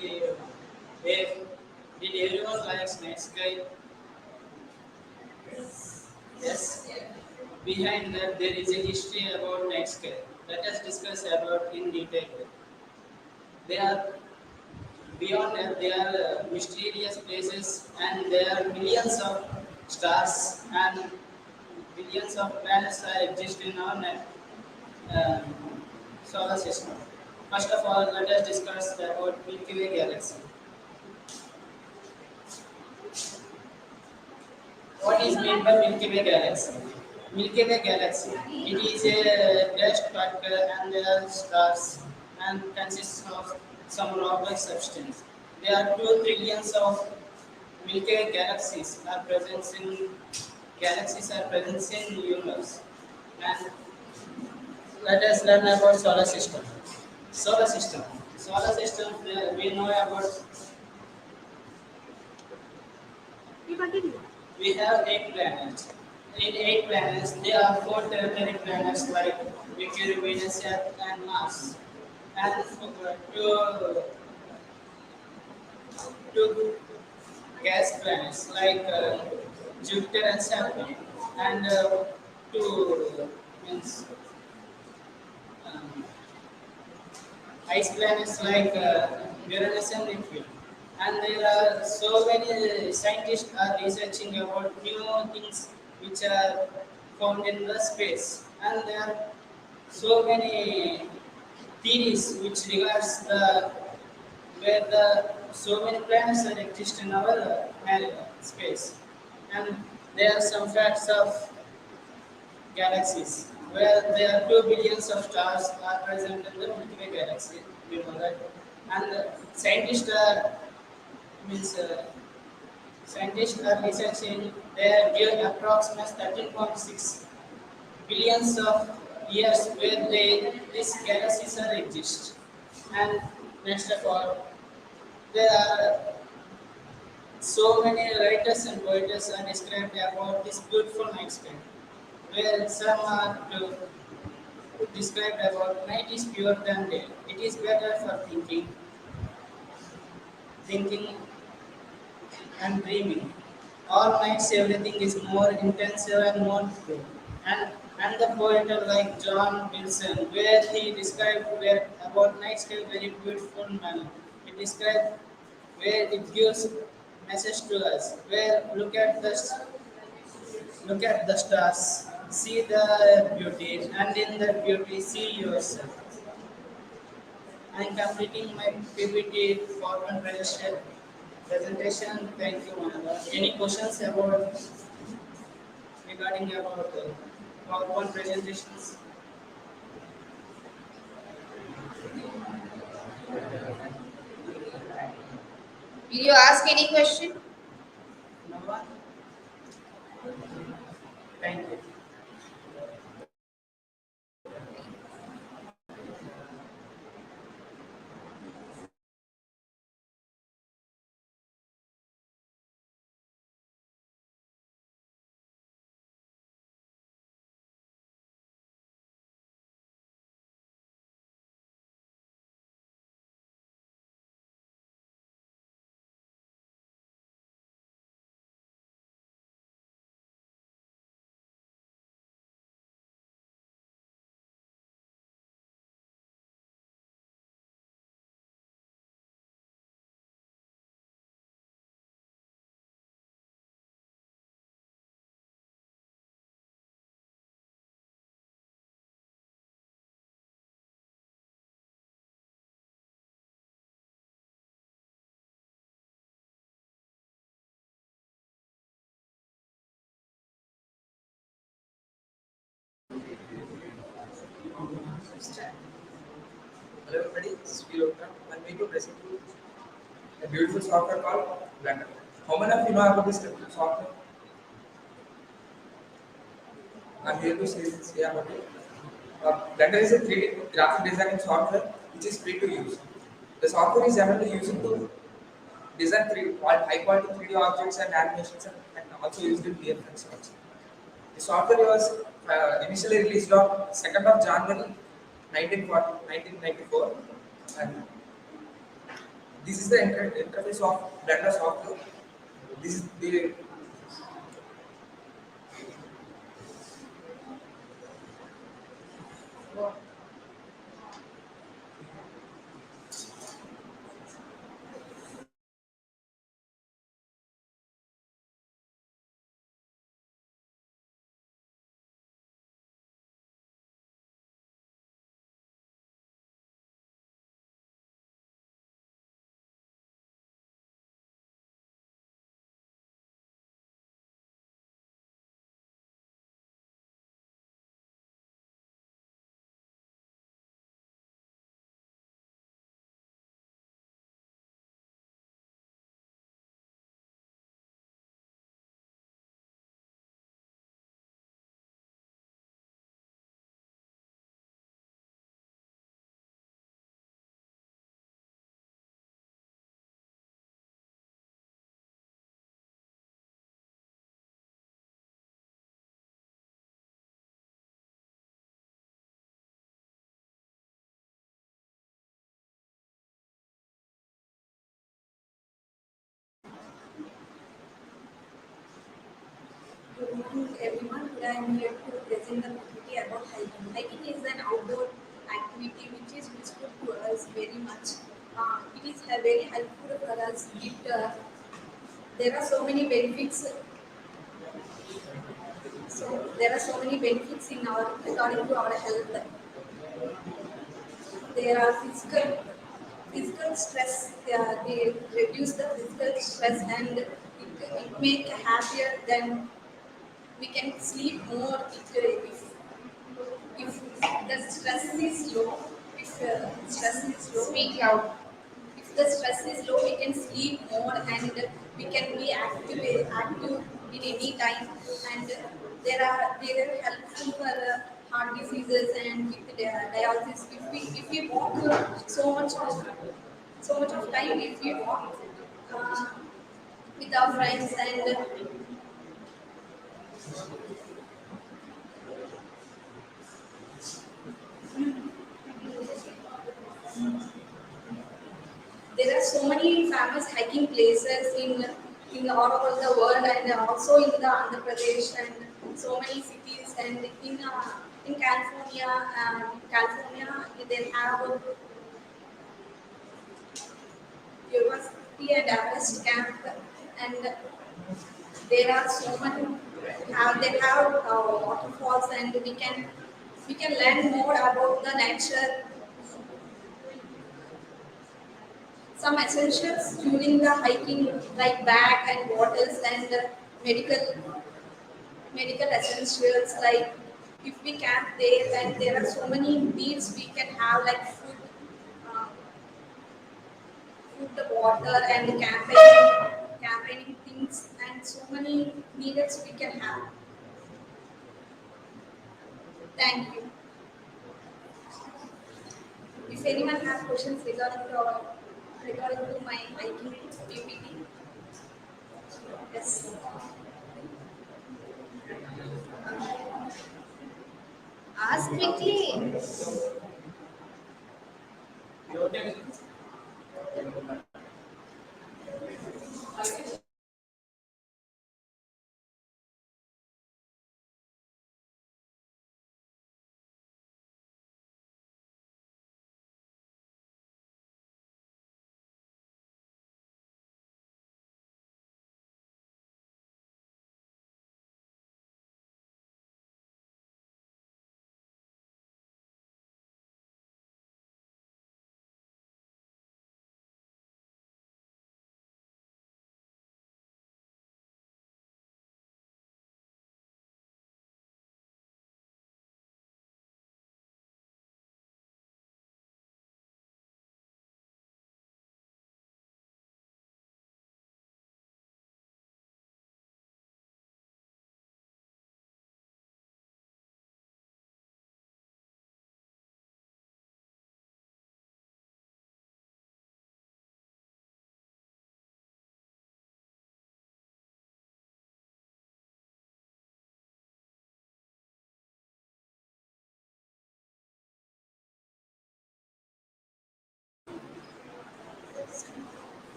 Did everyone likes night sky? Yes. Behind that, there is a history about night sky. Let us discuss about in detail. They are beyond that. They are mysterious places, and there are millions of stars and billions of planets that exist in our uh, solar system. First of all, let us discuss about Milky Way galaxy. What is meant by Milky Way galaxy? Milky Way galaxy. It is a dust particle and there are stars and consists of some rock-like substance. There are 2 trillions of Milky Way galaxies are present in universe. And let us learn about solar system. Solar system. Solar system. We know about. You continue. We have 8 planets. In 8 planets, there are 4 tertiary planets like Mercury, Venus, Earth, and Mars, and two gas planets like Jupiter and Saturn, and two means um, ice planets like Uranus and Neptune. And there are so many scientists are researching about new things which are found in the space. And there are so many theories which regards the where the so many planets that exist in our space. And there are some facts of galaxies where there are 2 billions of stars are present in the Milky Way galaxy. You know that, and scientists are means scientists are researching. They are given approximately 13.6 billions of years where these galaxies are exist. And next of all, there are so many writers and poets are described about this beautiful night sky, where some are to describe about night is pure than day. It is better for thinking and dreaming. All nights everything is more intensive and more true. And the poet like John Wilson, where he described where about night sky very beautiful manner. He described where it gives message to us. Where look at the stars, see the beauty, and in the beauty see yourself. I am completing my PPT PowerPoint presentation. Thank you, Manada. Any questions about regarding about PowerPoint presentations? Will you ask any question? No one? Thank you. Hello everybody, this is Vilokra. I'm going to present you a beautiful software called Blender. How many of you know about this software? I'm here to say about it. Blender is a 3D graphic designing software which is free to use. The software is able to use it to design high quality 3D objects and animations and also used in VFX also. The software was initially released on 2nd of January 1994 and This is the interface of Blender software. This is the Good morning, everyone. Today I am here to present the PPT about hiking. Hiking is an outdoor activity which is useful to us very much. It is very helpful for us. There are so many benefits. So there are so many benefits in our according to our health. There are physical stress. They reduce the physical stress and it make happier than we can sleep more if the stress is low, if stress is low, Speak loud. if the stress is low, we can sleep more and we can be active in any time. And they are helpful for heart diseases and with dialysis. If we walk so much of time, if we walk uh, with our friends and there are so many famous hiking places in all over the world and also in the Andhra Pradesh and so many cities and in California they have university and Everest camp and there are so many they have waterfalls and we can learn more about the nature. Some essentials during the hiking, like bag and bottles and medical essentials. Like if we camp there, then there are so many needs we can have, like uh, food, water, and campaigning things, and so many needs we can have. Thank you. If anyone has questions regarding to my hiking PPT, yes. Ask quickly.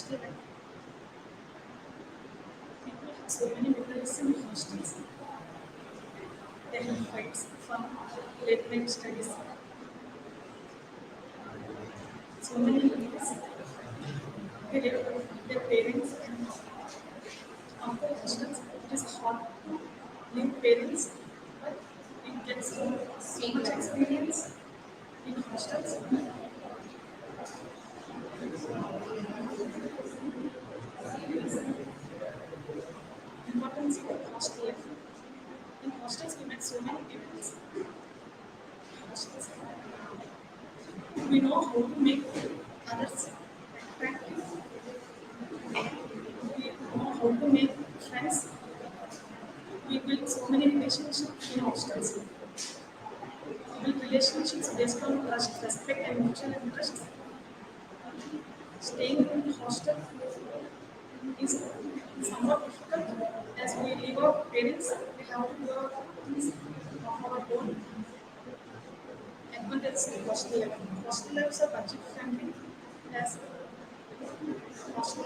hostel life. People have so many memories in hostels. They have fights, fun, late night studies, so many memories. They live with their parents and after hostels. It is hard to leave parents, but it gets so much experience in hostels. Importance of hostel life. In hostels, we met so many people. Hostels, we know how to make others attractive. We know how to make friends. We build so many relationships in hostels. We build relationships based on trust, respect, and mutual interest. Staying in hostel is somewhat difficult as we leave our parents. We have to do our things of our own. Advantages of hostel life. Hostel lives are budget friendly as hostel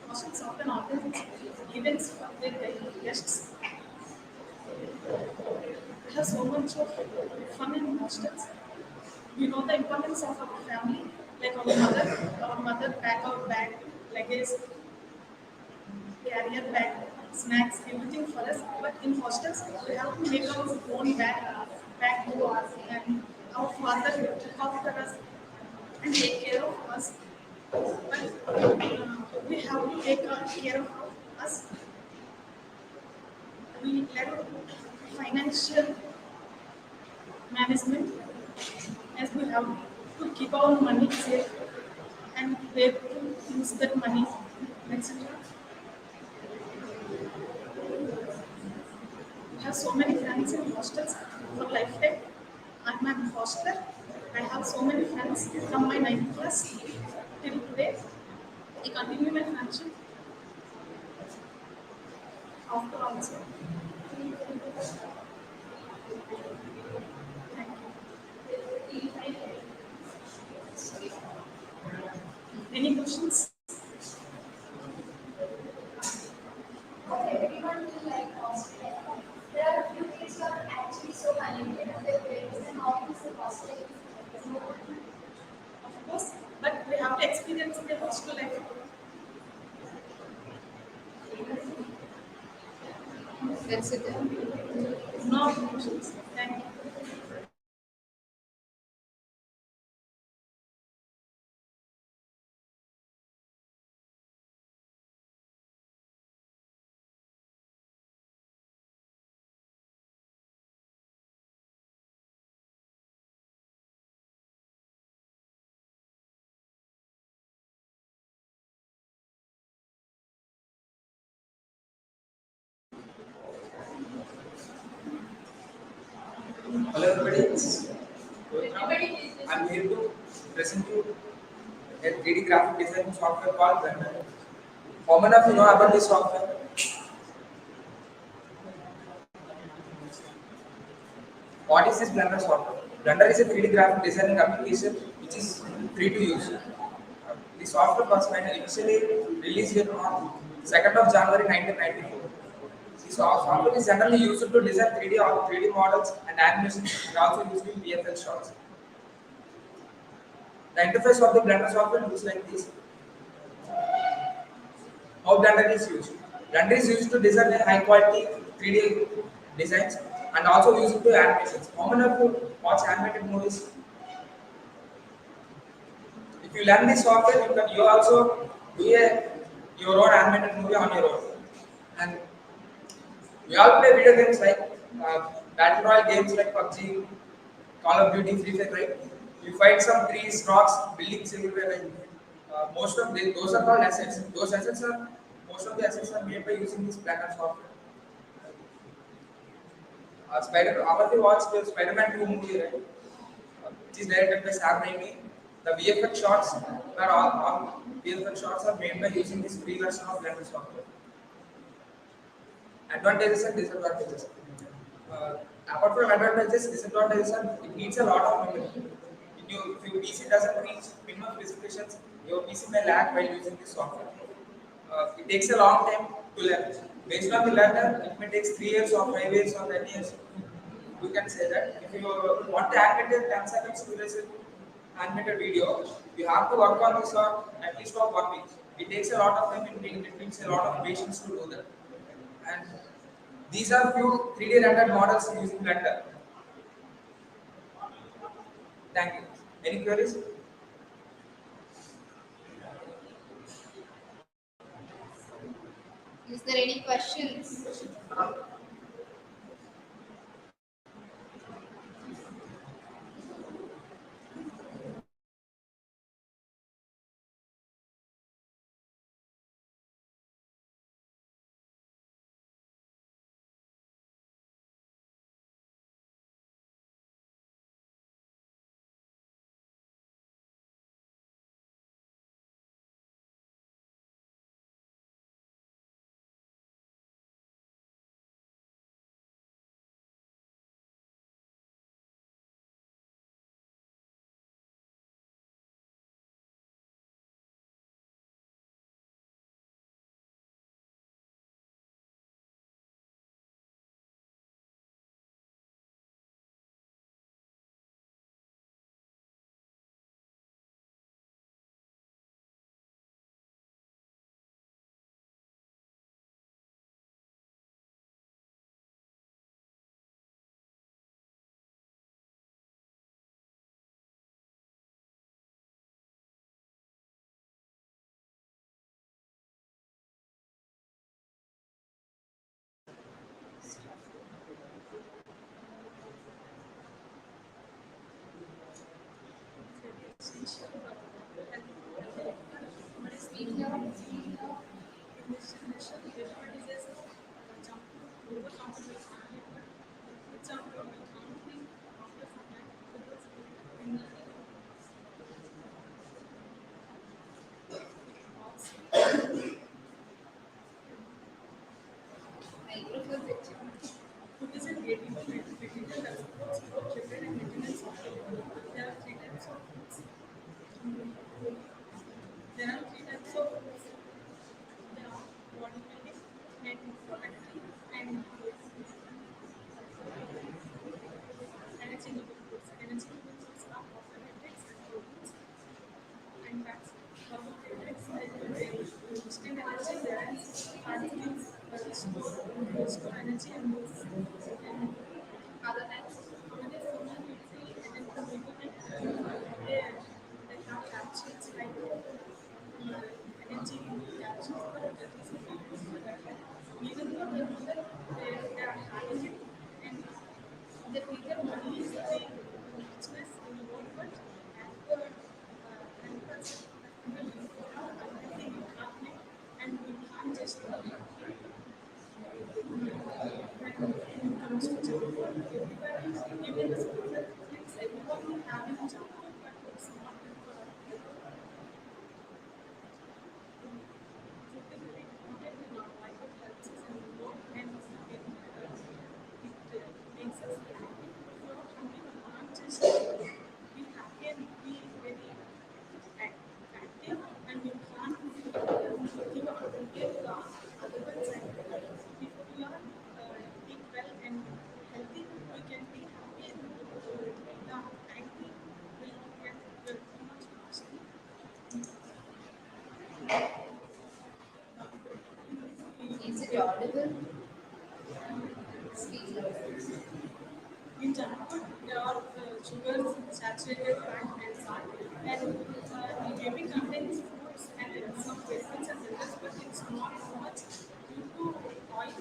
hostels often organize events for their guests. We have so much of fun in hostels. We know the importance of our family, like our mother pack our bag, luggage, carrier bag, snacks, everything for us. But in hostels, we have to make our own bag to us, and our father will look after us and take care of us. But we have to take care of us. We learn financial management as we have to keep our money safe and where to use that money, etc. We have so many friends in hostels for lifetime. I'm a hostler. I have so many friends from my 9th class till today. I continue my friendship after also. Thank you. Any questions? Everyone will like hostel. There are a few kids who are actually so connected to their parents and how is the hostel? Of course, but we have to experience the hostel life. That's it. No questions. Thank you. Hello everybody, I'm here to present you a 3D graphic design software called Blender. How many of you know about this software? What is this Blender software? Blender is a 3D graphic designing application which is free to use. The software was initially released on 2nd of January 1994. The software is generally used to design 3D models and animations, and also used in VFX shots. The interface of the Blender software looks like this. How Blender is used? Blender is used to design a high quality 3D designs and also used to animations. How many of you watch animated movies? If you learn this software, you also do your own animated movie on your own. And we all play video games like battle royale games like PUBG, Call of Duty, Free Fire, right? You find some trees, rocks, buildings everywhere. Right? Most of those are called assets. Those assets are most of the assets are made by using this Blender software. Our watched the Spider-Man 2 movie, right? Which is directed by Sam Raimi. The VFX shots are all VFX shots are made by using this free version of Blender software. Advantages and disadvantages. Apart from advantages, disadvantages are it needs a lot of memory. If your PC doesn't reach minimum specifications, your PC may lag while using this software. It takes a long time to learn. Based on the learner, it may take 3 years or 5 years or 10 years. You can say that. If you want to animate a 10 seconds duration animated video, you have to work on this for at least for 1 week. It takes a lot of time, it needs a lot of patience to do that. And these are few 3D rendered models using Blender. Thank you. Any queries? Is there any questions? Speak now. In this generation, everybody says, jump to overconfidence. Jump to overconfidence after some time because in the Microphone picture. food is a creative material that supports both children and maintenance software. There are three types of foods. There are three types of foods. There are body building and productive and energy giving foods. Energy giving foods are carbohydrates and proteins and fats. Carbohydrates they boost in energy, whereas fat gives restore energy and boost. And other types, other food and the people they have capsules like energy capsules, but that is even though they are having it and they think that money is the richness in the world, but as per 10% unhealthy you can't live and we can't just when it comes to junk food, everybody, even the school thinks everyone having junk food, but it's not good for our health. Food is very important in our life. It helps us in work and it makes us happy. If you're not hungry, you can't just be happy and be very active and you can't give other ones and if you are eat well and healthy, we can be happy and the anxiety will get too much faster. Is it audible? Speak louder. In junk food, there are sugars, saturated fat, and salt. And it maybe contains fruits and some vegetables and lettuce, but it's not so much due to oil.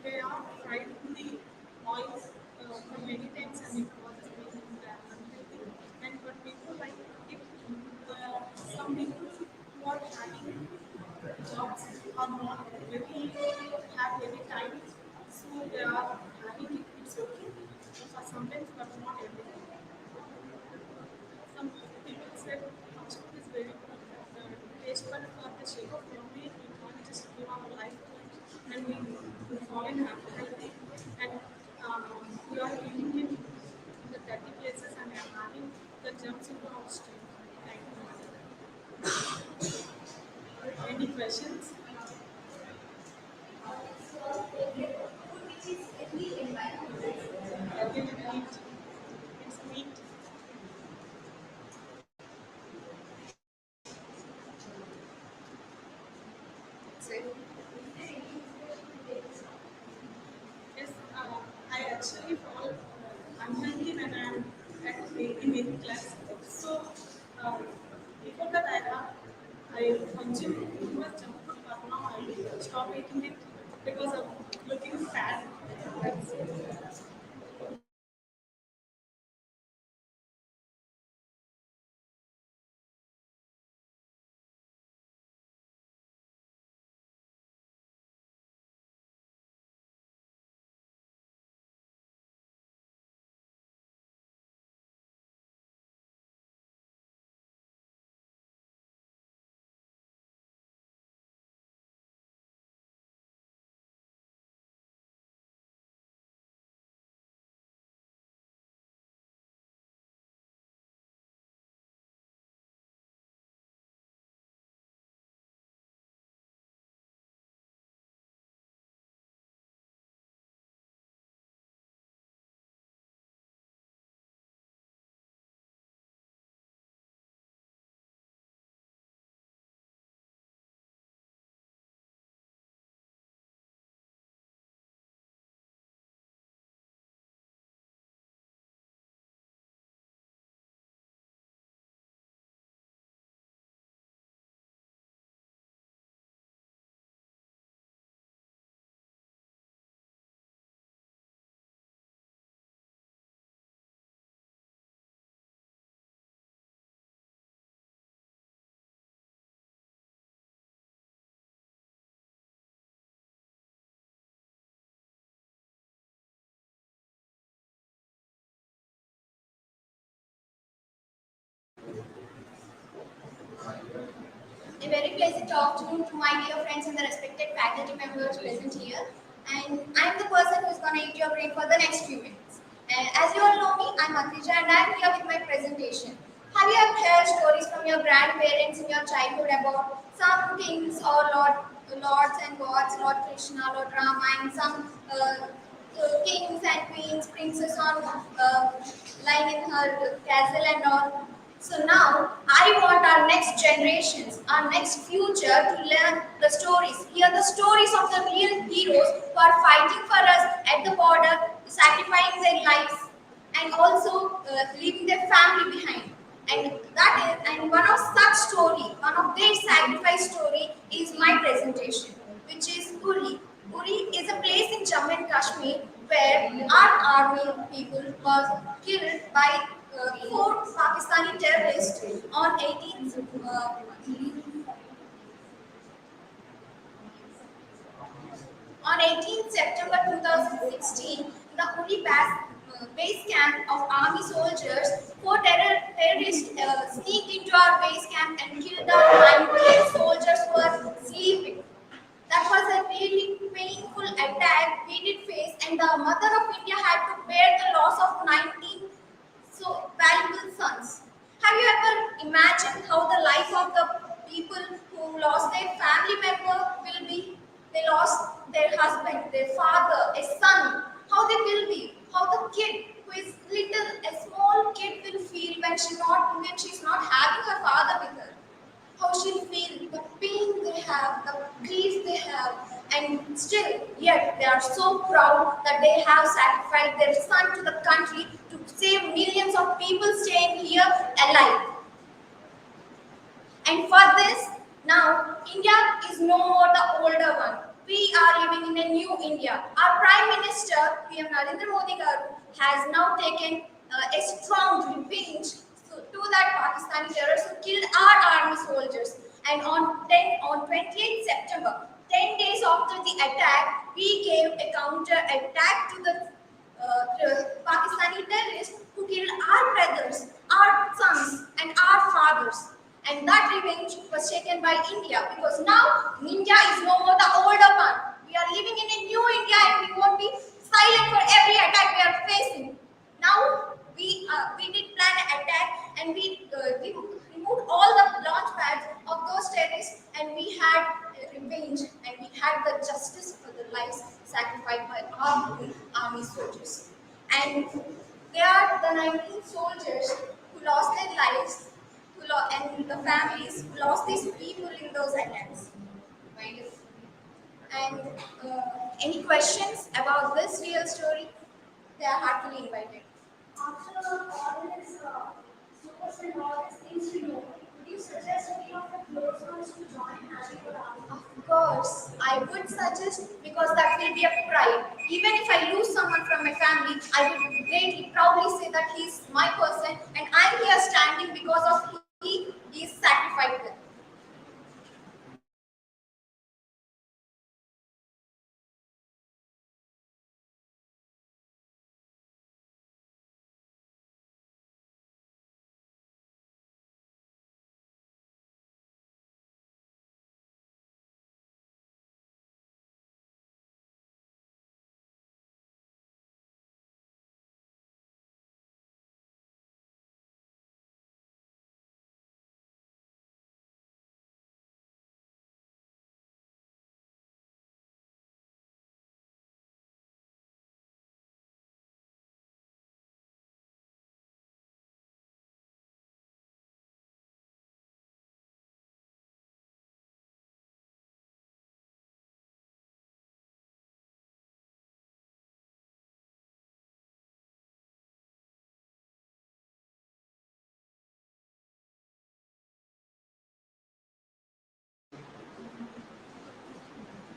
They are fried in the oil for many times and it causes many unhealthy. And but people like it. Some people who are having jobs are not very have very time, so they are having it. It's okay for sometimes, but not every time. Some people said fast food is very good, taste, but for the sake of memory, we can't just give our life to it, and we fall in unhealthy, and we are eating it in the dirty places, and we are having the germs into our stream. Thank you. Any questions? So, favorite food which is healthy in my food. Healthy to eat. It's meat. Say, Yes, I actually fall unhealthy when I'm in 8th class. So, before that, I consume too much junk food, but now I stop eating it because of looking fat. That's A very pleasant afternoon to my dear friends and the respected faculty members present here. And I'm the person who's going to eat your brain for the next few minutes. And as you all know me, I'm Akrija and I'm here with my presentation. Have you ever heard stories from your grandparents in your childhood about some kings or lords and gods, Lord Krishna, Lord Rama, and some kings and queens, princes on lying in her castle and all? So now I want our next generations, our next future to learn the stories, hear the stories of the real heroes who are fighting for us at the border, sacrificing their lives, and also leaving their family behind. And one of such story, one of their sacrifice story is my presentation, which is Uri. Uri is a place in Jammu and Kashmir where our army people was killed by four Pakistani terrorists on 18th on 18th September 2016. The Uri base camp of army soldiers, four terrorists sneaked into our base camp and killed our 9 soldiers who were sleeping. That was a really painful attack we did face, and the mother of India had to bear the loss of 19 so valuable sons. Have you ever imagined how the life of the people who lost their family member will be? They lost their husband, their father, a son. How they will be? How the kid who is little, a small kid will feel when she's not having her father with her, how she'll feel, the pain they have, the grief they have, and still, yet they are so proud that they have sacrificed their son to the country to save millions of people staying here alive. And for this, now India is no more the older one. We are living in a new India. Our Prime Minister, PM Narendra Modi garu, has now taken a strong revenge to that Pakistani terrorists who killed our army soldiers. And on 28th September, 10 days after the attack, we gave a counter attack to the Pakistani terrorists who killed our brothers, our sons, and our fathers. And that revenge was taken by India because now India is no more the older one. We are living in a new India and we won't be silent for every attack we are facing. Now we did plan an attack and we removed all the launch pads had revenge and we had the justice for the lives sacrificed by our own army soldiers. And they are the 19 soldiers who lost their lives and the families who lost these people in those attacks. Right? And any questions about this real story? They are heartily invited. After all this source and all these things to know, would you suggest any of the close ones to join Harry or Army? Of course, I would suggest because that will be a pride. Even if I lose someone from my family, I would greatly proudly say that he's my person and I'm here standing because of he is sacrificed.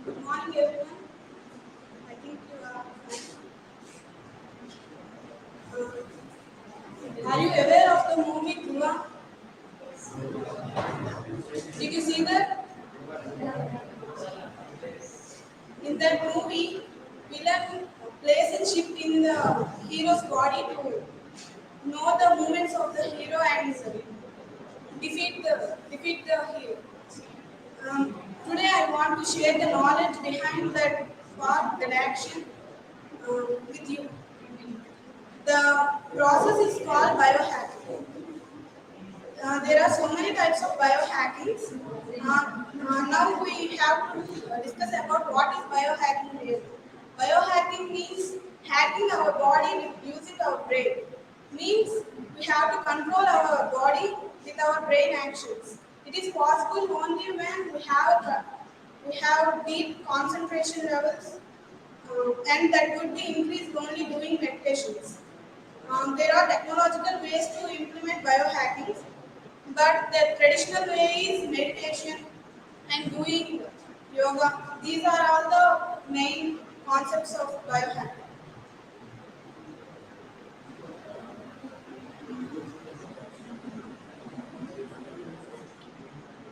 Good morning, everyone. I think are you aware of the movie Dhruva? Did you see that? In that movie, villain plays a chip in the hero's body to know the movements of the hero and defeat the hero. Today, I want to share the knowledge behind that part, that action, with you. The process is called biohacking. There are so many types of biohacking. Now we have to discuss about what is biohacking really. Biohacking means hacking our body with using our brain. Means we have to control our body with our brain actions. It is possible only when we have deep concentration levels, and that would be increased only doing meditations. There are technological ways to implement biohacking, but the traditional way is meditation and doing yoga. These are all the main concepts of biohacking.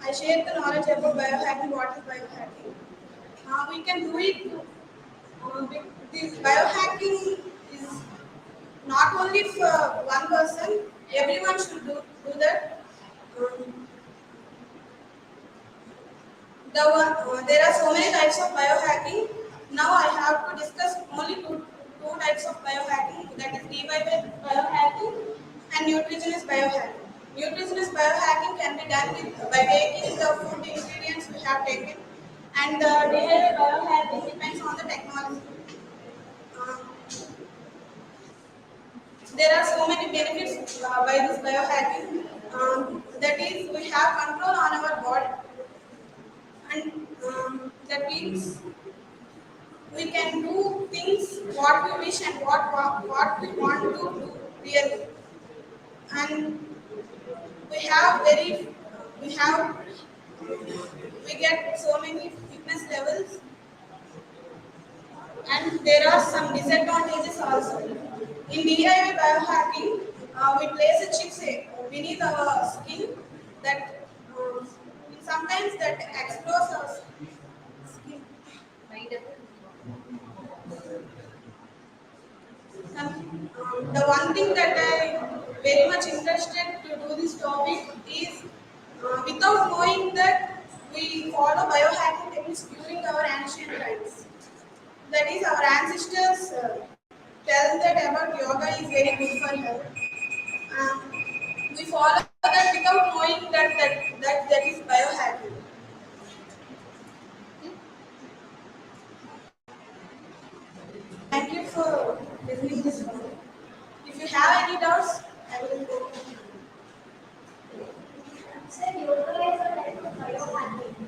I share the knowledge about biohacking. What is biohacking? We can do it. This biohacking is not only for one person. Everyone should do that. Um, there are so many types of biohacking. Now I have to discuss only two types of biohacking. That is DIY biohacking and nutritionist biohacking. Nutritionist biohacking can be done by taking the food ingredients we have taken, and the DIY biohacking depends on the technology. Um, there are so many benefits by this biohacking. That is, we have control on our body, and that means we can do things what we wish and what we want to do really. And we have very we have we get so many fitness levels, and there are some disadvantages also. In DIY biohacking, we place a chip say beneath our skin that sometimes that explores our skin. The one thing that I very much interested to do this topic is without knowing that we follow biohacking techniques during our ancient times. That is, our ancestors tell that about yoga is very good for health. Um, we follow that without knowing that is biohacking.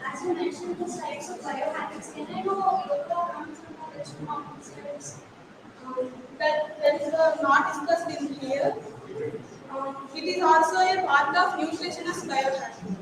as you mentioned the types of biohacking, can I know yoga comes under which one of these types? That is not discussed in here. It is also a part of nutritionist biohacking.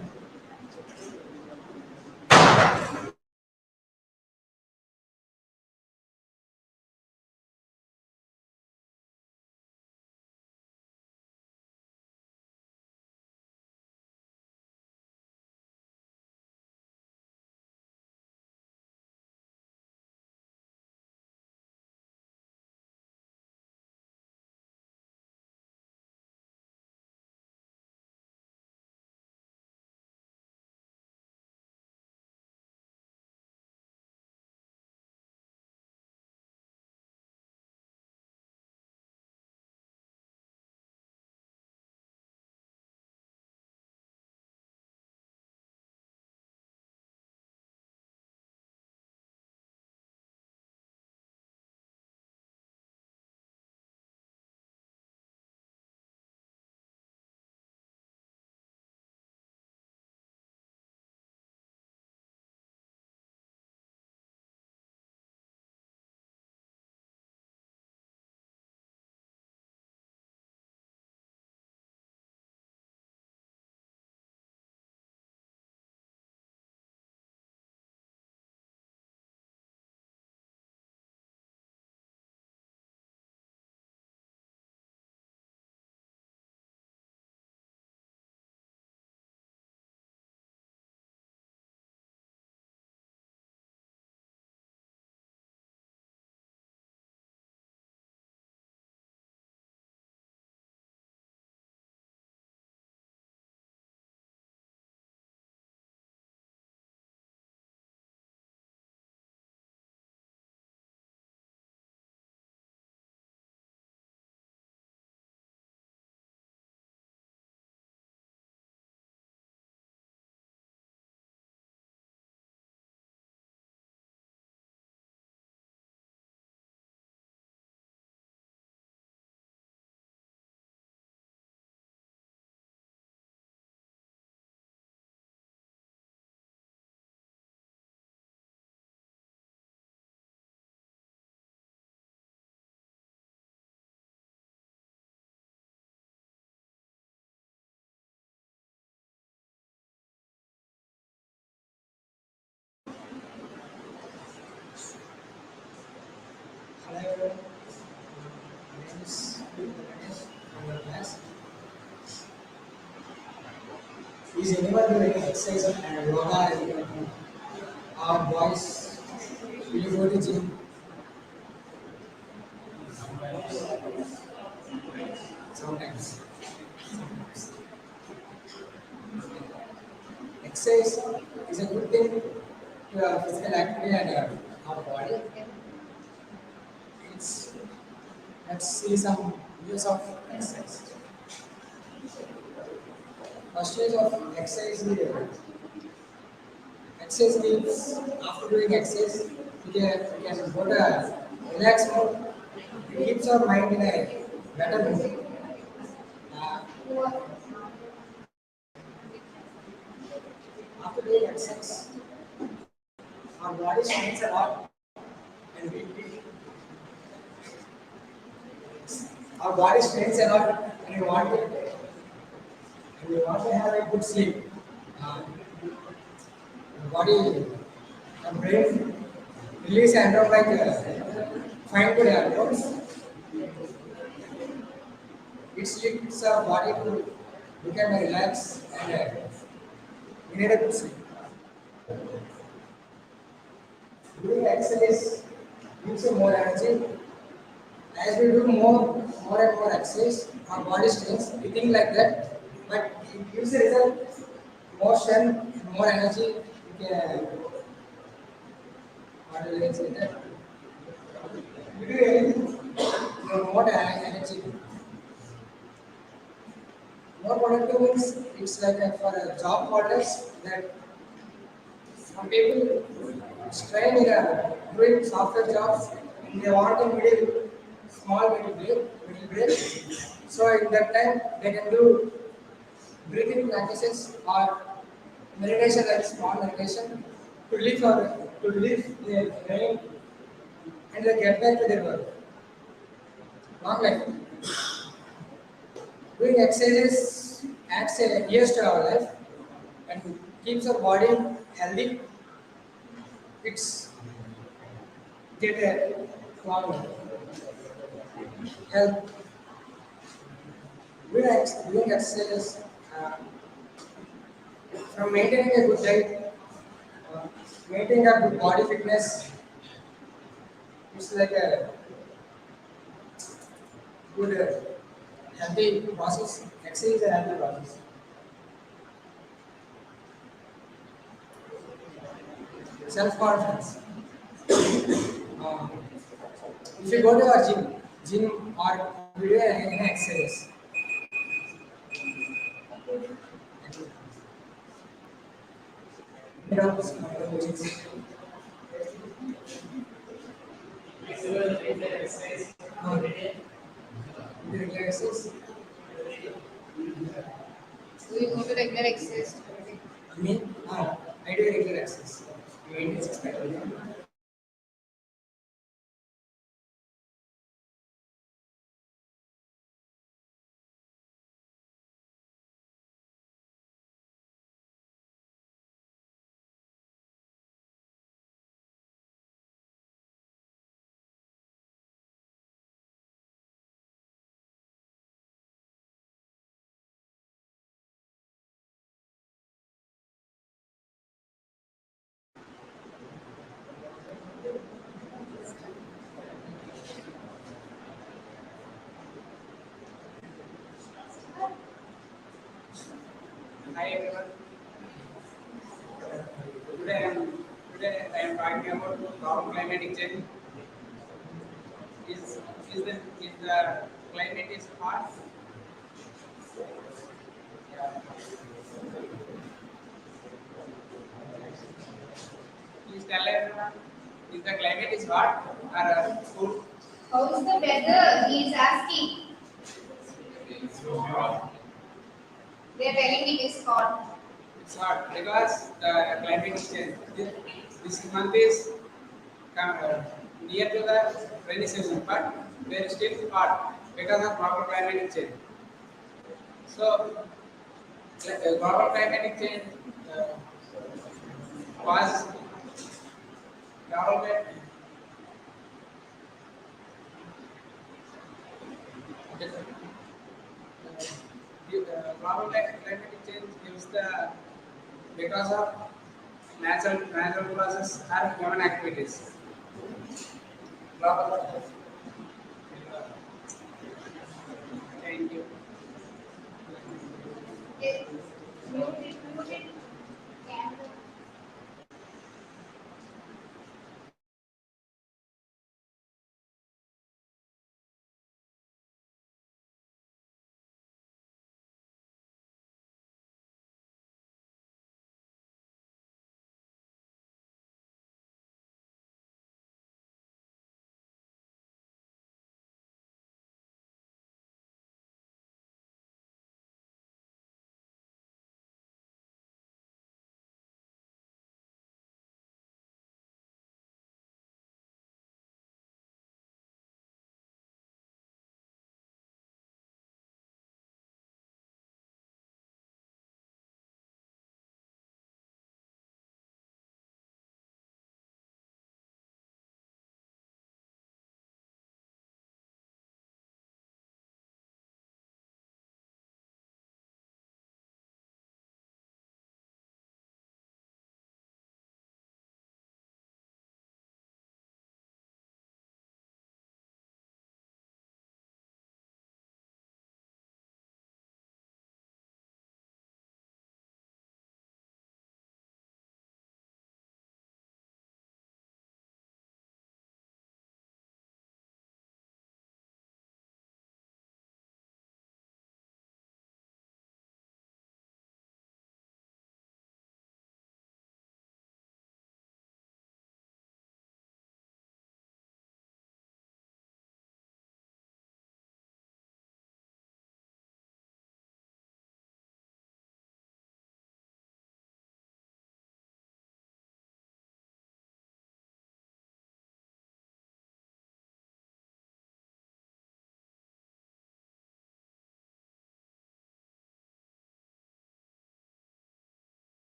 Hello everyone, my name is Ganesh from your class. Is anyone doing exercise and yoga or boys? Will you go to gym? Sometimes. Exercise is a good thing to our physical activity and our body. It's, let's see some use of exercise. First use of exercise is exercise means after doing exercise, we can go to relax mode. It keeps our mind in a better mood. Uh, After doing exercise, our body strains a lot, and our body strains a lot, and we want to have a good sleep. Uh, the body, the brain release endorphins fine good hormones. It stimulates our body to become relaxed and we need a good sleep. Doing exercise gives you more energy. As we do more and more exercise, our body strains. We think like that, but it gives a result, more strength, more energy. We can, what do you say that? We do anything, more energy. More productive means it's like for a job holders that some people strain in doing software jobs and they want a middle break. So in that time they can do breathing practices or meditation, like small meditation, to live or to live their brain and they get back to their work. Long life. Doing exercises adds a years to our life and keeps our body healthy. It's get a long health. Doing exercises from maintaining a good diet, uh, maintaining a good body fitness. It's like a good healthy process. Exercise is a healthy process. Self confidence. Uh, if you go to a gym or you do an exercise, you know, which is regular exercise. Do you go to regular exercise? I mean, I do regular exercise. Maintain six pack. Hi everyone. Today I am talking about global climatic change. Is the climate is hot? Please tell everyone. Is the climate is hot or cool? How is the weather? He is asking. They are telling it is hot. It's hot because the climate is changed. This month is near to the rainy season, but we are still hot because of global climatic change. So, global climatic change was global. Global climatic change gives the because of natural process or human activities. Global. Thank you. Okay. Mute it. Camera.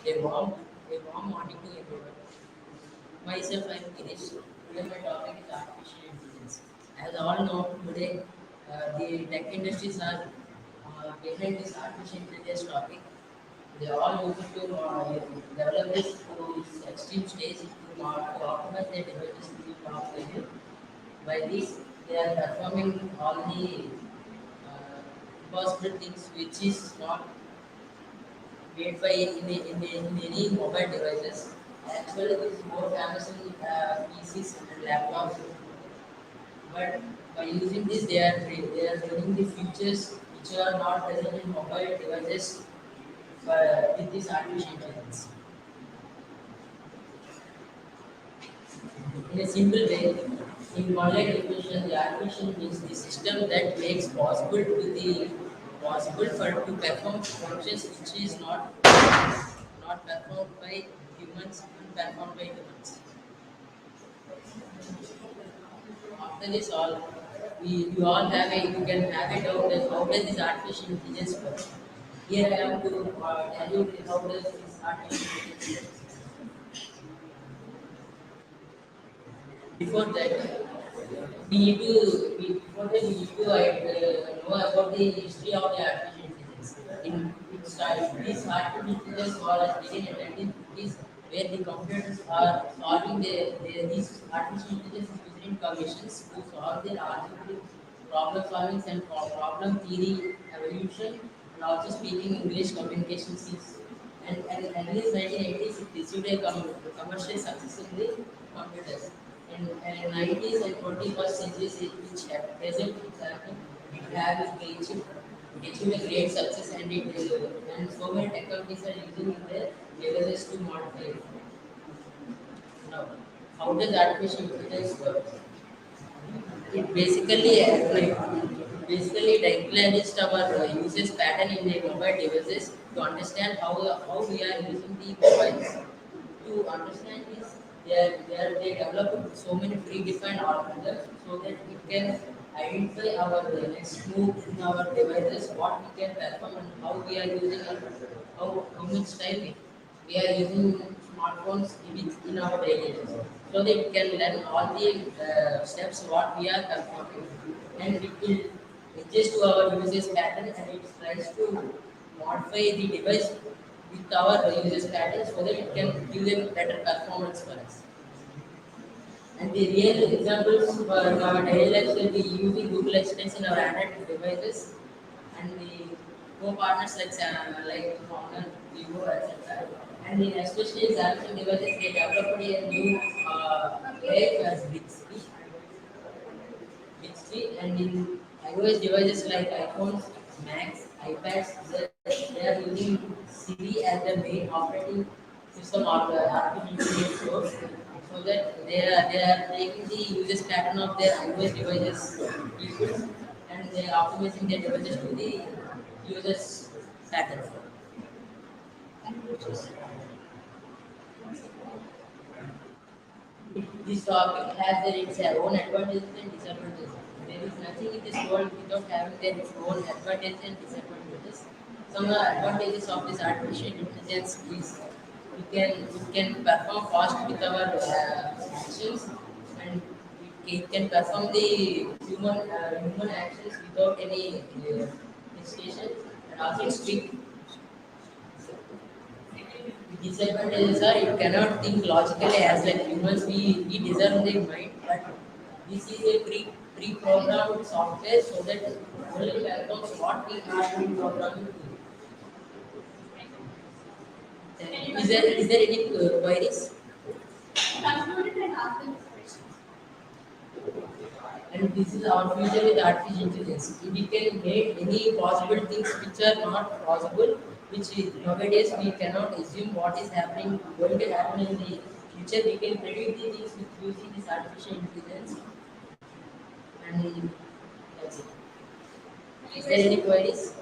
A warm, a warm morning to everyone. Myself, I am Girish. Today my topic is artificial intelligence. As all know, today the tech industries are behind this artificial intelligence topic. They all use it to develop this to its extreme stage to optimize their devices to the top level. By this, they are performing all the impossible things which is not made by in any mobile devices. Actually, it is more famous in PCs and laptops. But by using this, they are bringing the features which are not present in mobile devices with this artificial intelligence. In a simple way, in online definition, the artificial is the system that makes possible for to perform functions which is not performed by humans and performed by humans. After this all, you all have a you can have a doubt that how does this artificial intelligence work. Here I have to tell you how does this artificial intelligence work. Before that, before that we need to know about the history of the artificial intelligence. This artificial intelligence was began in 1950s, where the computers are solving these artificial intelligence is used in commissions to solve their algebraic problem solving and problem theory evolution, and also speaking English communication skills. And in the 1980s, it received a commercial success in the computers. In 90s and 21st centuries, which at present is happening, it has achieved a great success, and so many tech companies are using their devices to modify it. Now, how does artificial intelligence work? It basically diagnosed our usage pattern in the mobile devices to understand how we are using the mobiles. To understand this, they developed so many predefined algorithms so that it can identify our next move in our devices, what we can perform and how we are using it, how much time we are using smartphones in our daily lives. So that it can learn all the steps what we are performing, and it will adjust to our usage pattern, and it tries to modify the device with our usage pattern so that it can give them better performance for us. And the real examples for our daily lives will be using Google Assistant in our Android devices, and the co-partners like Honor, Vivo, etc. And in especially Samsung devices, they developed a new wave as Bixby, and in iOS devices like iPhones, Macs, iPads, they are using Siri as the main operating system of the artificial intelligence source, so that they are taking the users pattern of their iOS devices inputs, and they are optimizing their devices to the users pattern. This topic has its own advantages and disadvantages. There is nothing in this world without having their own advantages and disadvantages. Some advantages of this artificial intelligence is we can perform fast with our actions, and it can perform the human actions without any hesitation, and also it's quick. Disadvantages are it cannot think logically as like humans. We deserve the mind, but this is a pre-programmed software so that only performs what we are being programmed to do. Is there any queries? Concluded and asked them questions. And this is our future with artificial intelligence. We can make any possible things which are not possible, nowadays we cannot assume what is happening, going to happen in the future. We can predict the things with using this artificial intelligence, and that's it. Is there any queries?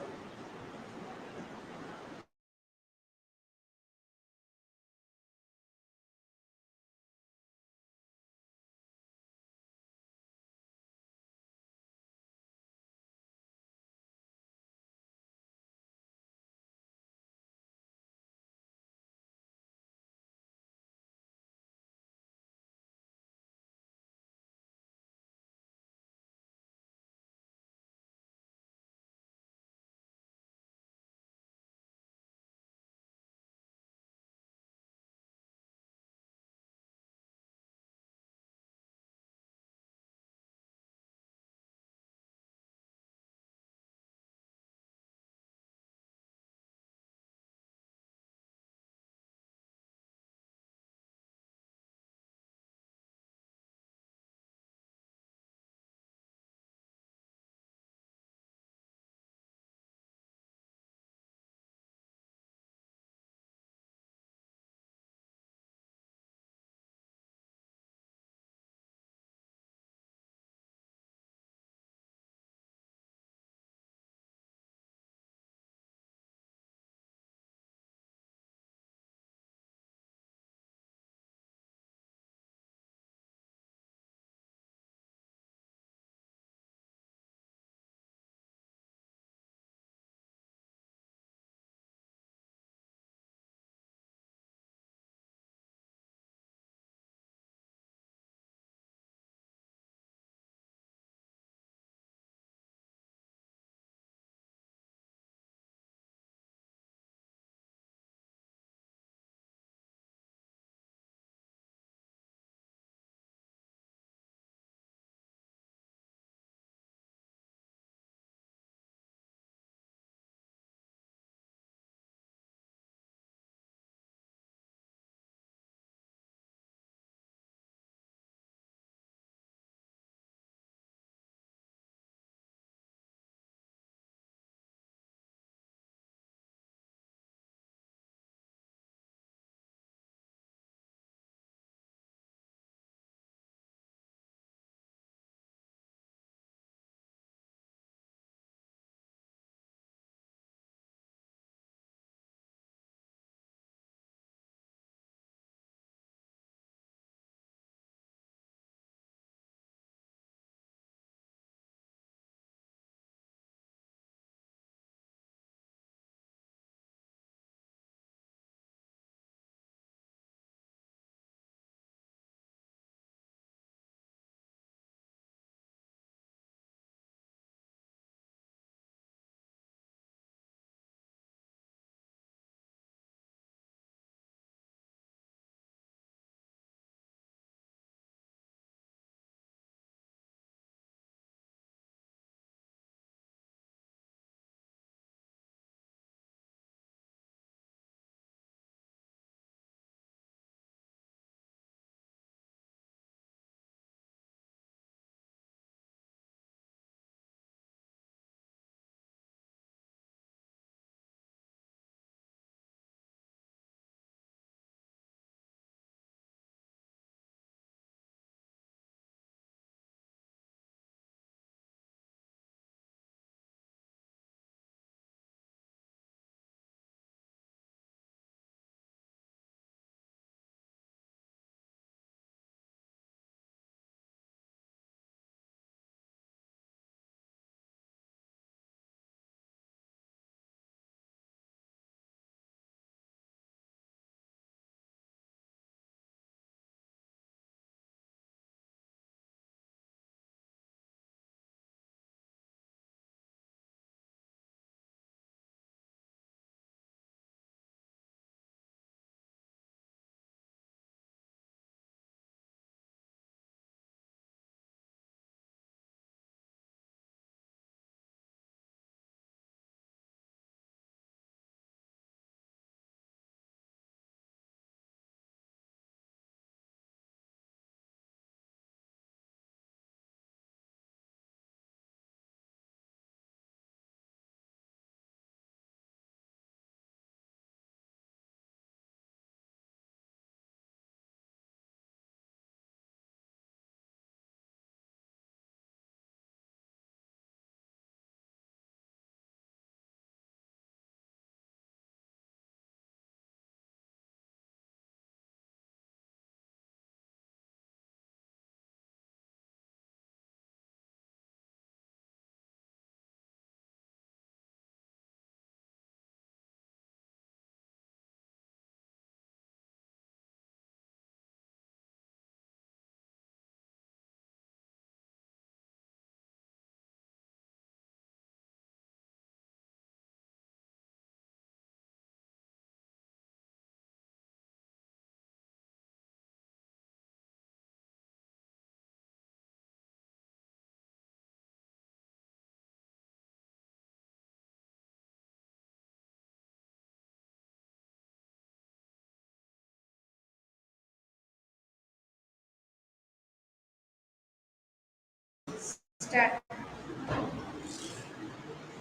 Start.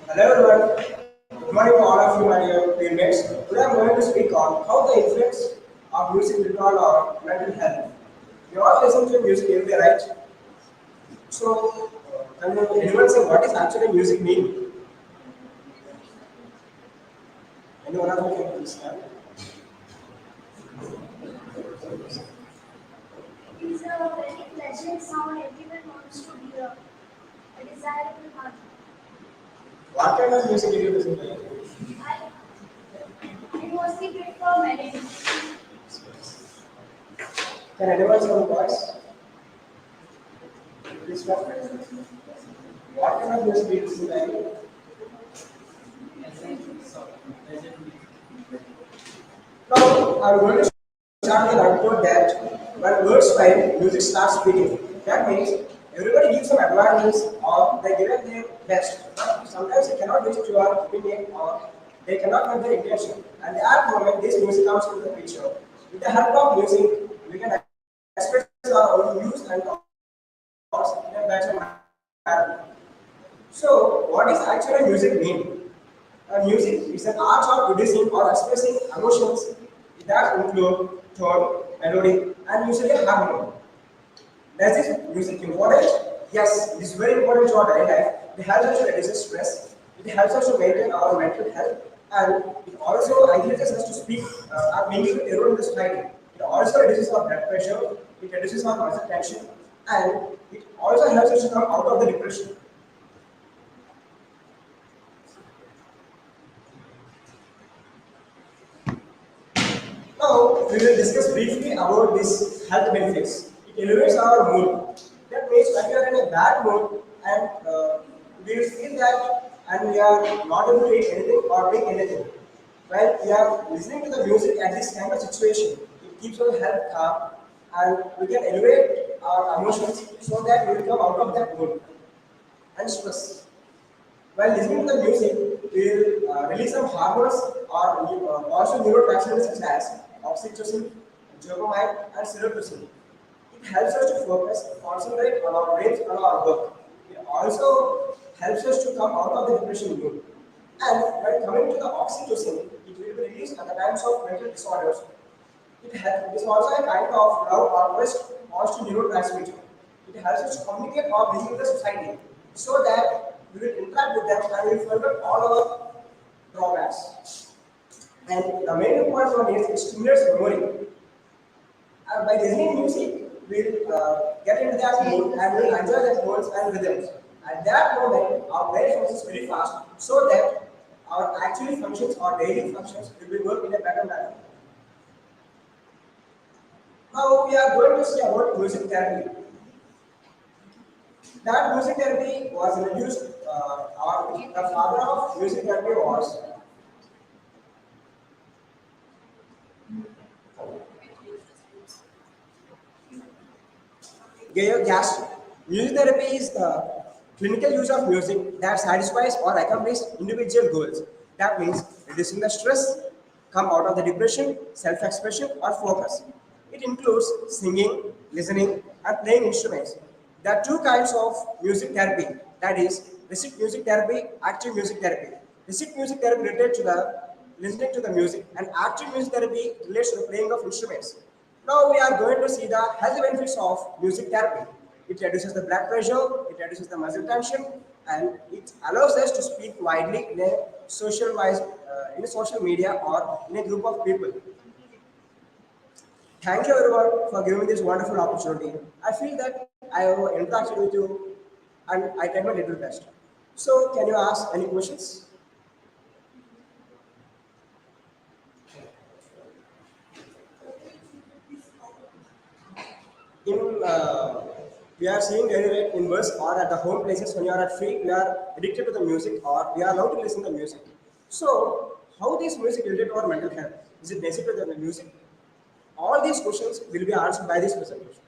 Hello everyone. Good morning to all of you, my dear teammates. Today I'm going to speak on how the influence of music will our mental health. We all listen to music every day, right? So, can anyone say what is actually music mean? Anyone of you can understand? It is a very pleasant sound everyone wants to hear. A desirable harmony. What kind of music do you listen to? I, I mostly prefer melody. Can anyone say the voice? Please stop. What kind of music do you listen to? Now, I'm going to start with an anecdote that when words fail, music starts speaking. That means everybody gives some advantage or they give it their best. But sometimes they cannot reach to your opinion or they cannot have their intention. And at that moment, this music comes into the picture. With the help of music, we can express our own views and thoughts in a better manner. So, what is actually music mean? Music is an art of producing or expressing emotions that include tone, melody, and usually harmony. Does this music important? Yes, it is very important to our daily life. It helps us to reduce stress. It helps us to maintain our mental health, and it also encourages us to speak our meaningful role in the society. It also reduces our blood pressure. It reduces our muscle tension, and it also helps us to come out of the depression. Now, we will discuss briefly about this health benefits. It elevates our mood. That means when we are in a bad mood and we will feel that and we are not able to eat anything or drink anything. When we are listening to the music at this kind of situation, it keeps our health calm and we can elevate our emotions so that we will come out of that mood and stress. While listening to the music, we will release some hormones or also neurotransmitters such as oxytocin, dopamine, and serotonin. It helps us to focus, concentrate on our brains and our work. It also helps us to come out of the depression mood. And when coming to the oxytocin, it will be released at the times of mental disorders. It is also a kind of love or trust also neurotransmitter. It helps us to communicate or visit the society so that we will interact with them and we will forget all our drawbacks. And the main important one is it stimulates memory. And by listening music, we'll get into that mood and we'll enjoy that modes and rhythms. At that moment, our brain functions very fast so that our actually functions, our daily functions will be work in a better manner. Now we are going to see about music therapy. That music therapy was introduced, or the father of music therapy was Georg Gaston. Music therapy is the clinical use of music that satisfies or accomplishes individual goals. That means reducing the stress, come out of the depression, self-expression, or focus. It includes singing, listening, and playing instruments. There are two kinds of music therapy. That is, recit music therapy, active music therapy. Recit music therapy related to the listening to the music, and active music therapy relates to the playing of instruments. Now we are going to see the health benefits of music therapy. It reduces the blood pressure, it reduces the muscle tension, and it allows us to speak widely in a in a social media or in a group of people. Thank you everyone for giving me this wonderful opportunity. I feel that I have interacted with you and I tried my little best. So can you ask any questions? In we are seeing daily rate in bus or at the home places when you are at free, we are addicted to the music or we are allowed to listen to music. So how this music related to our mental health? Is it basic to the music? All these questions will be answered by this presentation.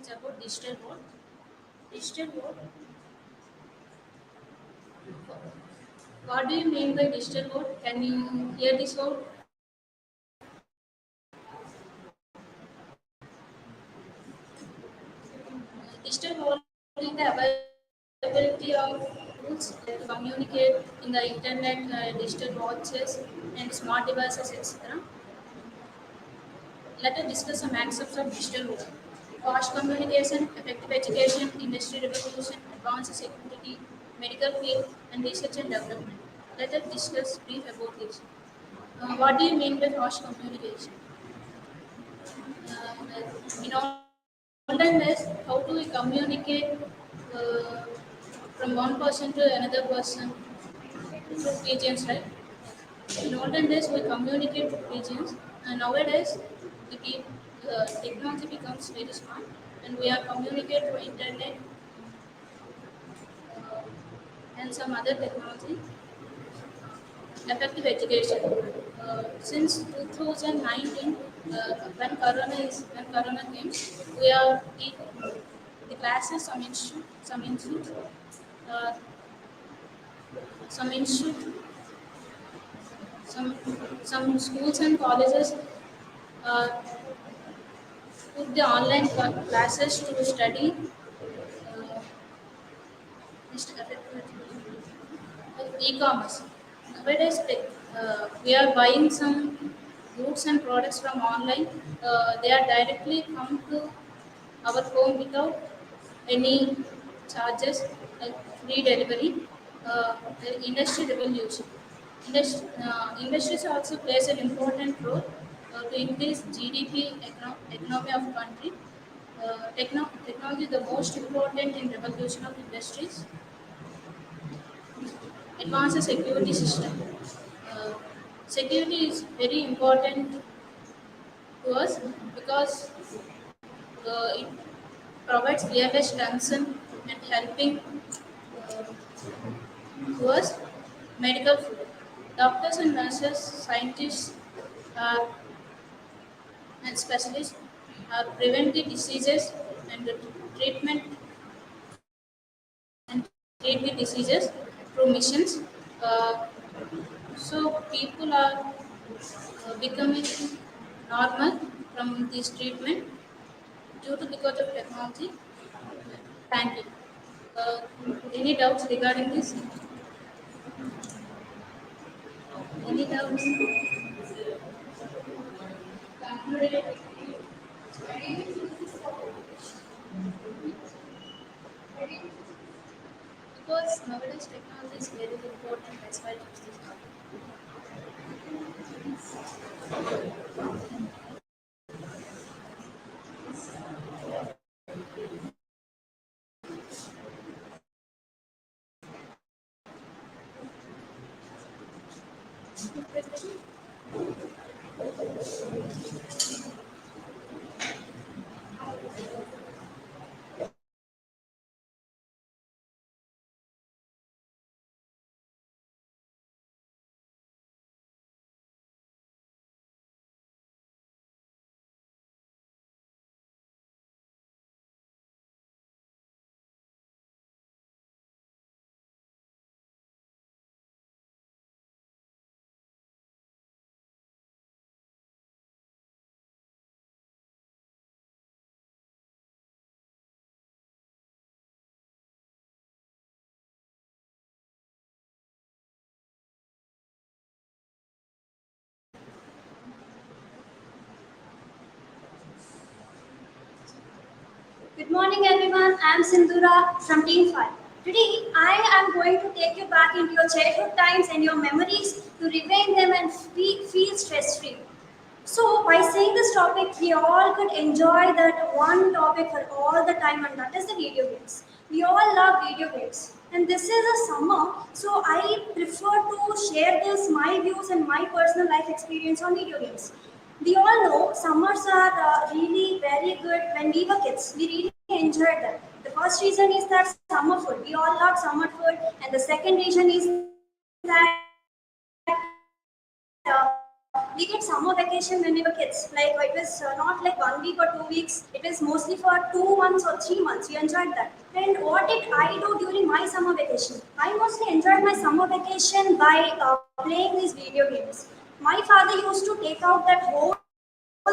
It's about digital board. Digital board. What do you mean by digital board? Can you hear this out? Digital board is the availability of tools to communicate in the internet, digital watches, and smart devices, etc. Let us discuss some aspects of digital board. Fast communication, effective education, industry revolution, advanced security, medical field, and research and development. Let us discuss brief about this. What do you mean by fast communication? In online days, how do we communicate uh, from one person to another person through pigeons, right? In olden days, we communicate through pigeons, and nowadays, technology becomes very smart, and we are communicate through internet uh, and some other technology. Effective education. Since 2019, when Corona came, we are the classes, uh, some institute, some some schools and colleges uh, took the online classes to study uh, e-commerce. Nowadays, we are buying some goods and products from online. They are directly come to our home without any charges, like free delivery. The industry revolution. Industries also plays an important role to increase GDP economy of country. Technology is the most important in revolution of industries. Advanced security system. Uh, Security is very important to us because it provides real-life concern and helping to us. Medical field. Doctors and nurses, scientists, uh, and specialists prevent the diseases and the treatment and treat the diseases through missions. Uh, so people are becoming normal from this treatment due to because of technology. Thank you. Uh, any doubts regarding this? Any doubts? Because nowadays technology is very important, that's why I choose this topic. Good morning, everyone. I am Sindhura from Team 5. Today, I am going to take you back into your childhood times and your memories to revive them and feel stress free. So, by saying this topic, we all could enjoy that one topic for all the time, and that is the video games. We all love video games, and this is a summer, so I prefer to share this my views and my personal life experience on video games. We all know summers are really very good when we were kids. We really enjoyed them. The first reason is that summer food. We all love summer food, and the second reason is that we all love we get summer vacation when we were kids. Like it was not like 1 week or 2 weeks. It was mostly for 2 months or 3 months. We enjoyed that. And what did I do during my summer vacation? I mostly enjoyed my summer vacation by playing these video games. My father used to take out that whole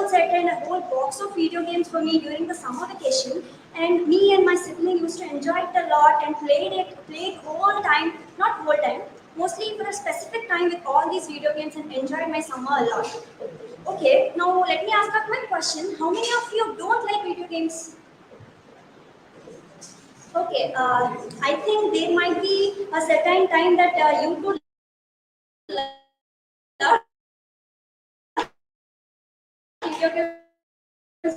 set and a whole box of video games for me during the summer vacation, and me and my sibling used to enjoy it a lot and played whole time, not whole time, mostly for a specific time with all these video games and enjoyed my summer a lot. Okay, now let me ask up my question. How many of you don't like video games? Okay, I think there might be a certain time that you two love video games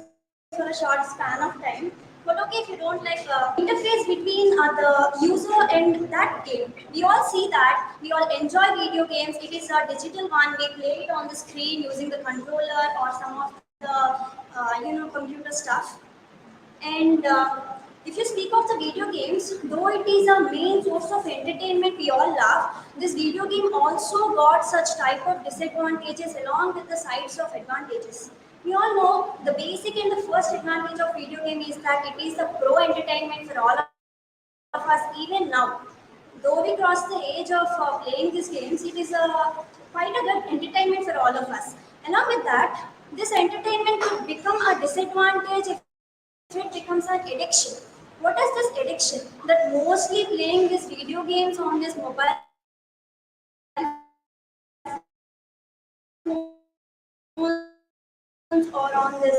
for a short span of time. But okay, if you don't like interface between the user and that game, we all see that we all enjoy video games. It is a digital one. We play it on the screen using the controller or some of the computer stuff. And if you speak of the video games, though it is a main source of entertainment we all love, this video game also got such type of disadvantages along with the sides of advantages. We all know the basic and the first advantage of video game is that it is a pro entertainment for all of us even now. Though we cross the age of playing these games, it is quite a good entertainment for all of us. Along with that, this entertainment could become a disadvantage if it becomes an addiction. What is this addiction? That mostly playing these video games on this mobile phones or on this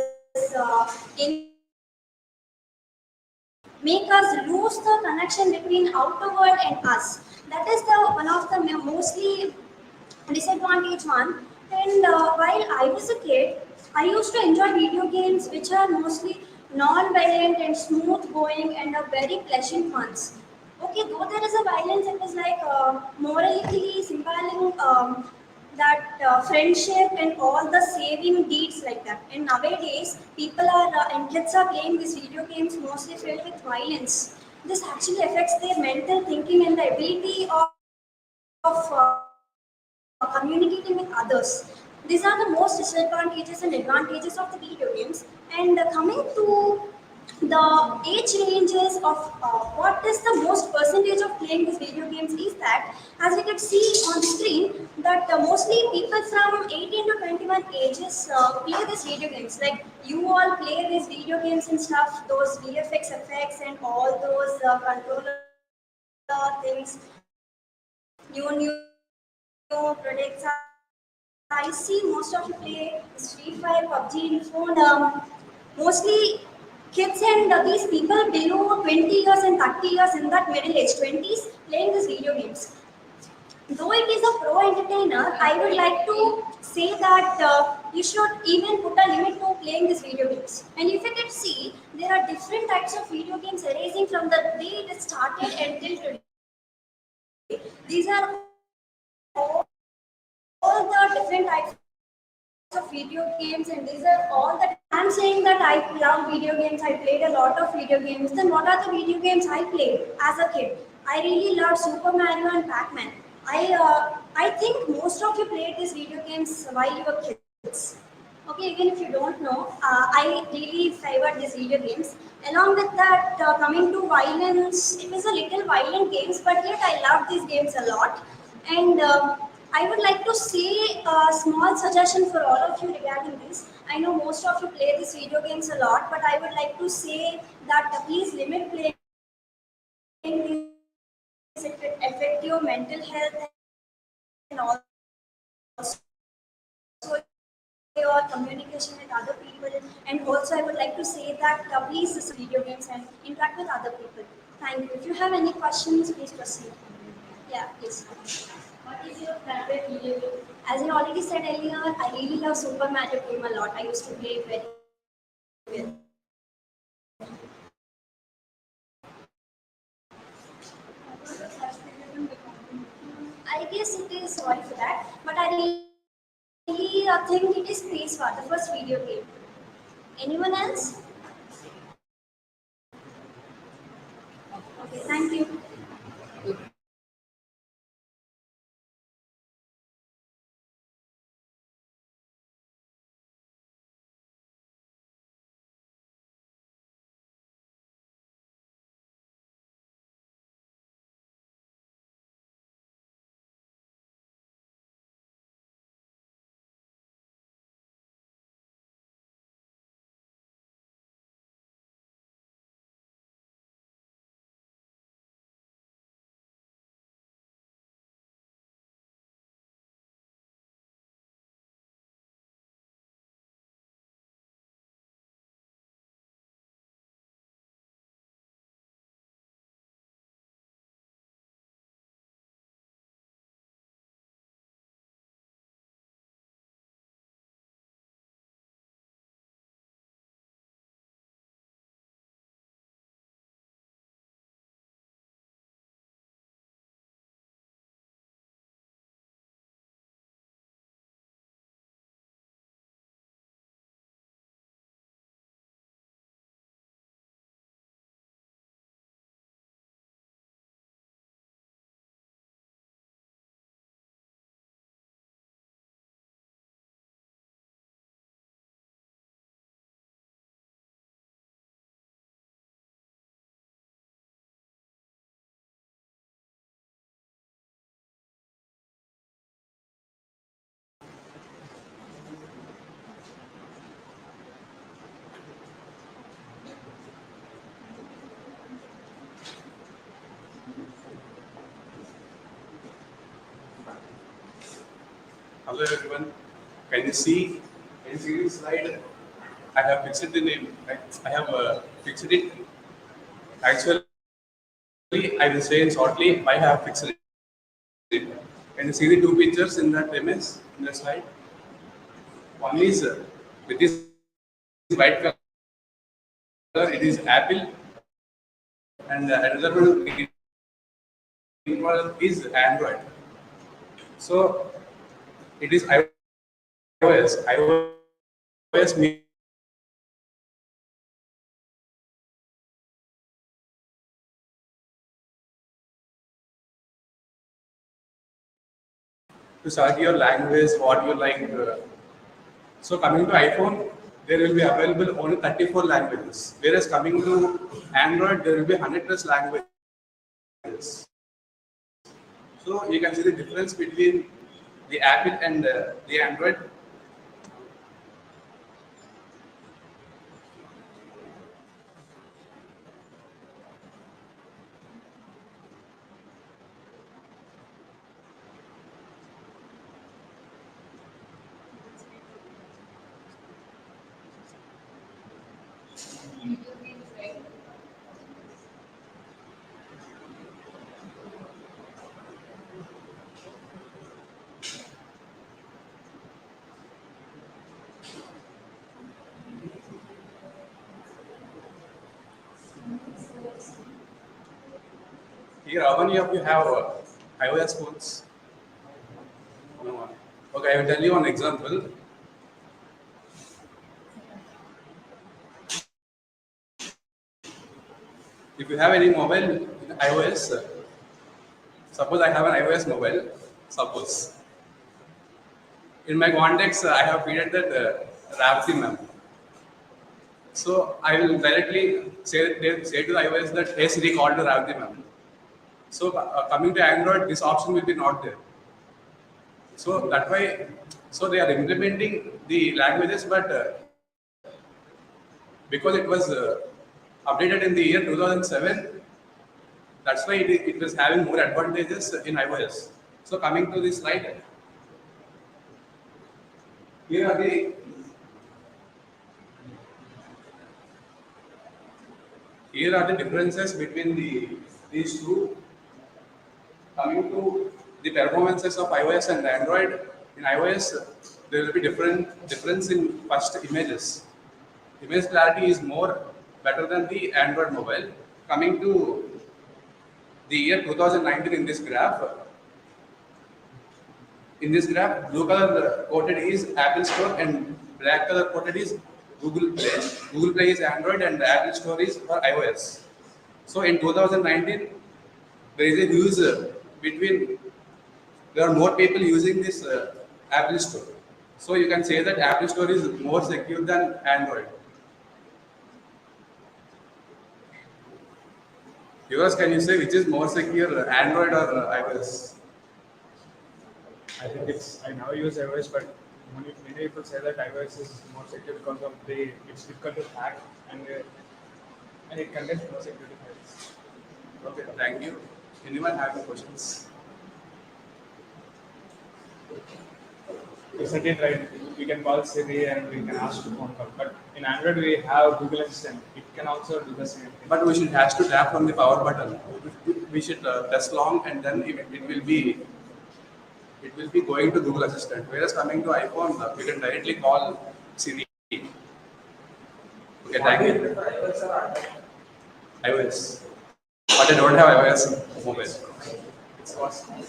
make us lose the connection between outer world and us. That is the one of the mostly disadvantage one. And while I was a kid, I used to enjoy video games which are mostly non-violent and smooth going and are very pleasant ones. Okay, though there is a violence, it was like morally symboling that friendship and all the saving deeds like that. And nowadays, people are and kids are playing these video games mostly filled with violence. This actually affects their mental thinking and the ability of communicating with others. These are the most disadvantages and advantages of the video games. And coming to the age ranges of what is the most percentage of playing these video games is that, as we can see on the screen, that mostly people from 18 to 21 ages play these video games. Like you all play these video games and stuff, those VFX effects and all those controller things, new products. I see most of you play Free Fire, PUBG in phone. Mostly kids and these people below 20 years and 30 years in that middle age, 20s, playing these video games. Though it is a pro entertainer, I would like to say that you should even put a limit to playing these video games. And if you can see, there are different types of video games arising from the day it started until today. These are all the different types of video games, and these are all that I'm saying that I love video games. I played a lot of video games. Then what are the video games I played as a kid? I really loved Super Mario and Pac-Man. I think most of you played these video games while you were kids. Okay, even if you don't know, I really favored these video games. Along with that, coming to violence, it was a little violent games, but yet I loved these games a lot. And I would like to say a small suggestion for all of you regarding this. I know most of you play these video games a lot, but I would like to say that please limit playing these. It will affect your mental health and also your communication with other people. And also, I would like to say that please listen to video games and interact with other people. Thank you. If you have any questions, please proceed. Yeah, please. What is your favorite video game? As I already said earlier, I really love Super Mario game a lot. I used to play it very well. I guess it is, sorry for that, but I really think it is Space War, the first video game. Anyone else? Okay, thank you. Hello everyone. Can you see? Can you see this slide? I have fixed the name. I have fixed it. Actually, I will say it shortly why I have fixed it. Can you see the two pictures in that image in the slide? One is with this white color. It is Apple, and another one green one is Android. So it is iOS. iOS means to select your language, what you like. So coming to iPhone, there will be available only 34 languages. Whereas coming to Android, there will be 100 plus languages. So you can see the difference between the Apple and the Android. Here, how many of you have iOS phones? No one. Okay, I will tell you one example. If you have any mobile in iOS, suppose I have an iOS mobile, suppose. In my contacts, I have created that Ravti map. So I will directly say to the iOS that hey Siri call to Ravti map. So coming to Android, this option will be not there. So that way, so they are implementing the languages, but because it was updated in the year 2007, that's why it was having more advantages in iOS. So coming to this slide, here are the differences between these two. Coming to the performances of iOS and Android, in iOS there will be difference in first images. Image clarity is more better than the Android mobile. Coming to the year 2019 in this graph, blue color quoted is Apple Store and black color quoted is Google Play. Google Play is Android and Apple Store is for iOS. So in 2019, there is a huge between. There are more people using this Apple Store. So you can say that Apple Store is more secure than Android. Yours, can you say which is more secure, Android or iOS? I think I now use iOS, but many people say that iOS is more secure because of it's difficult to hack and it contains more security files. Okay, thank you. Anyone have any questions? You said it right. We can call Siri and we can ask to phone call. But in Android, we have Google Assistant. It can also do the same thing. But we should have to tap on the power button. We should press long and then it will be going to Google Assistant. Whereas coming to iPhone, we can directly call Siri. Okay, thank you. iOS. But I don't have iOS mobile. It's awesome.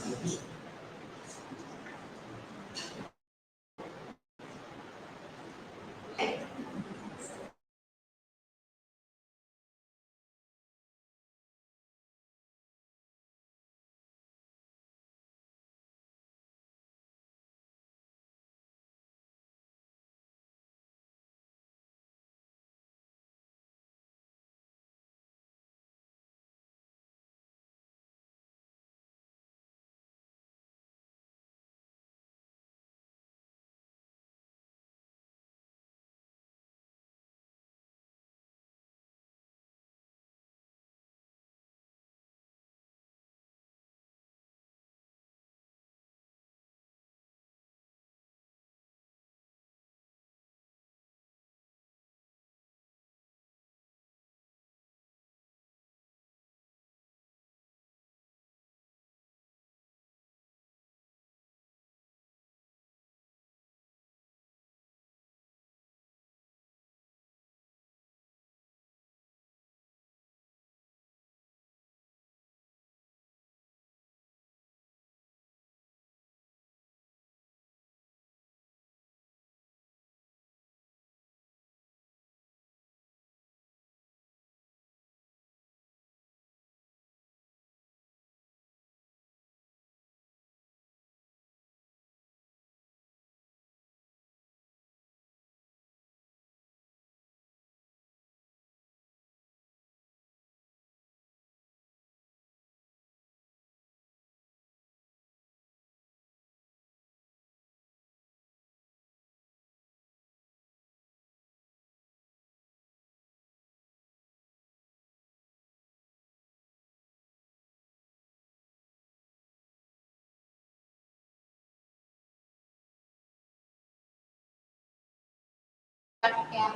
Yeah.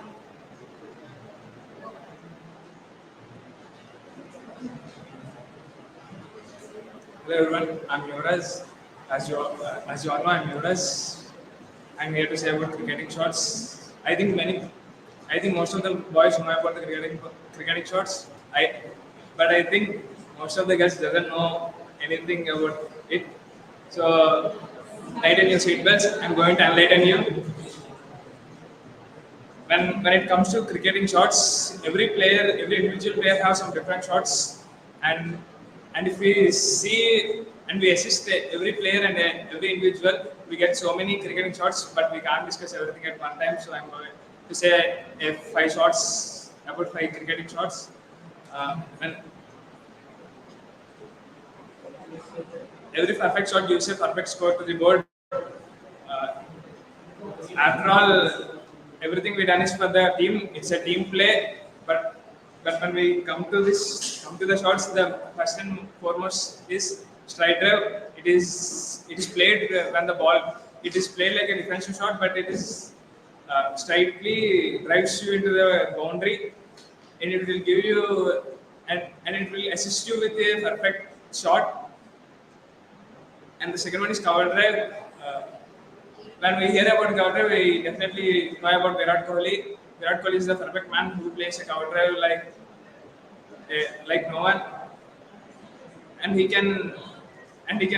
Hello everyone, I'm Yuvraj. As you all know, I'm Yuvraj. I'm here to say about cricketing shots. I think most of the boys know about the cricketing shots. But I think most of the girls doesn't know anything about it. So, tighten your seatbelts. I'm going to enlighten you. When it comes to cricketing shots, every individual player has some different shots, and if we see and we assist every player and every individual, we get so many cricketing shots, but we can't discuss everything at one time. So I'm going to say five shots about five cricketing shots. And every perfect shot gives a perfect score to the board. Uh, After all, everything we done is for the team. It's a team play, but when we come to the shots, the first and foremost is strike drive. It is played when the ball. It is played like a defensive shot, but it is strictly drives you into the boundary, and it will give you and it will assist you with a perfect shot. And the second one is cover drive. When we hear about cover drive, we definitely know about Virat Kohli. Virat Kohli is the perfect man who plays a cover drive like no one, and he can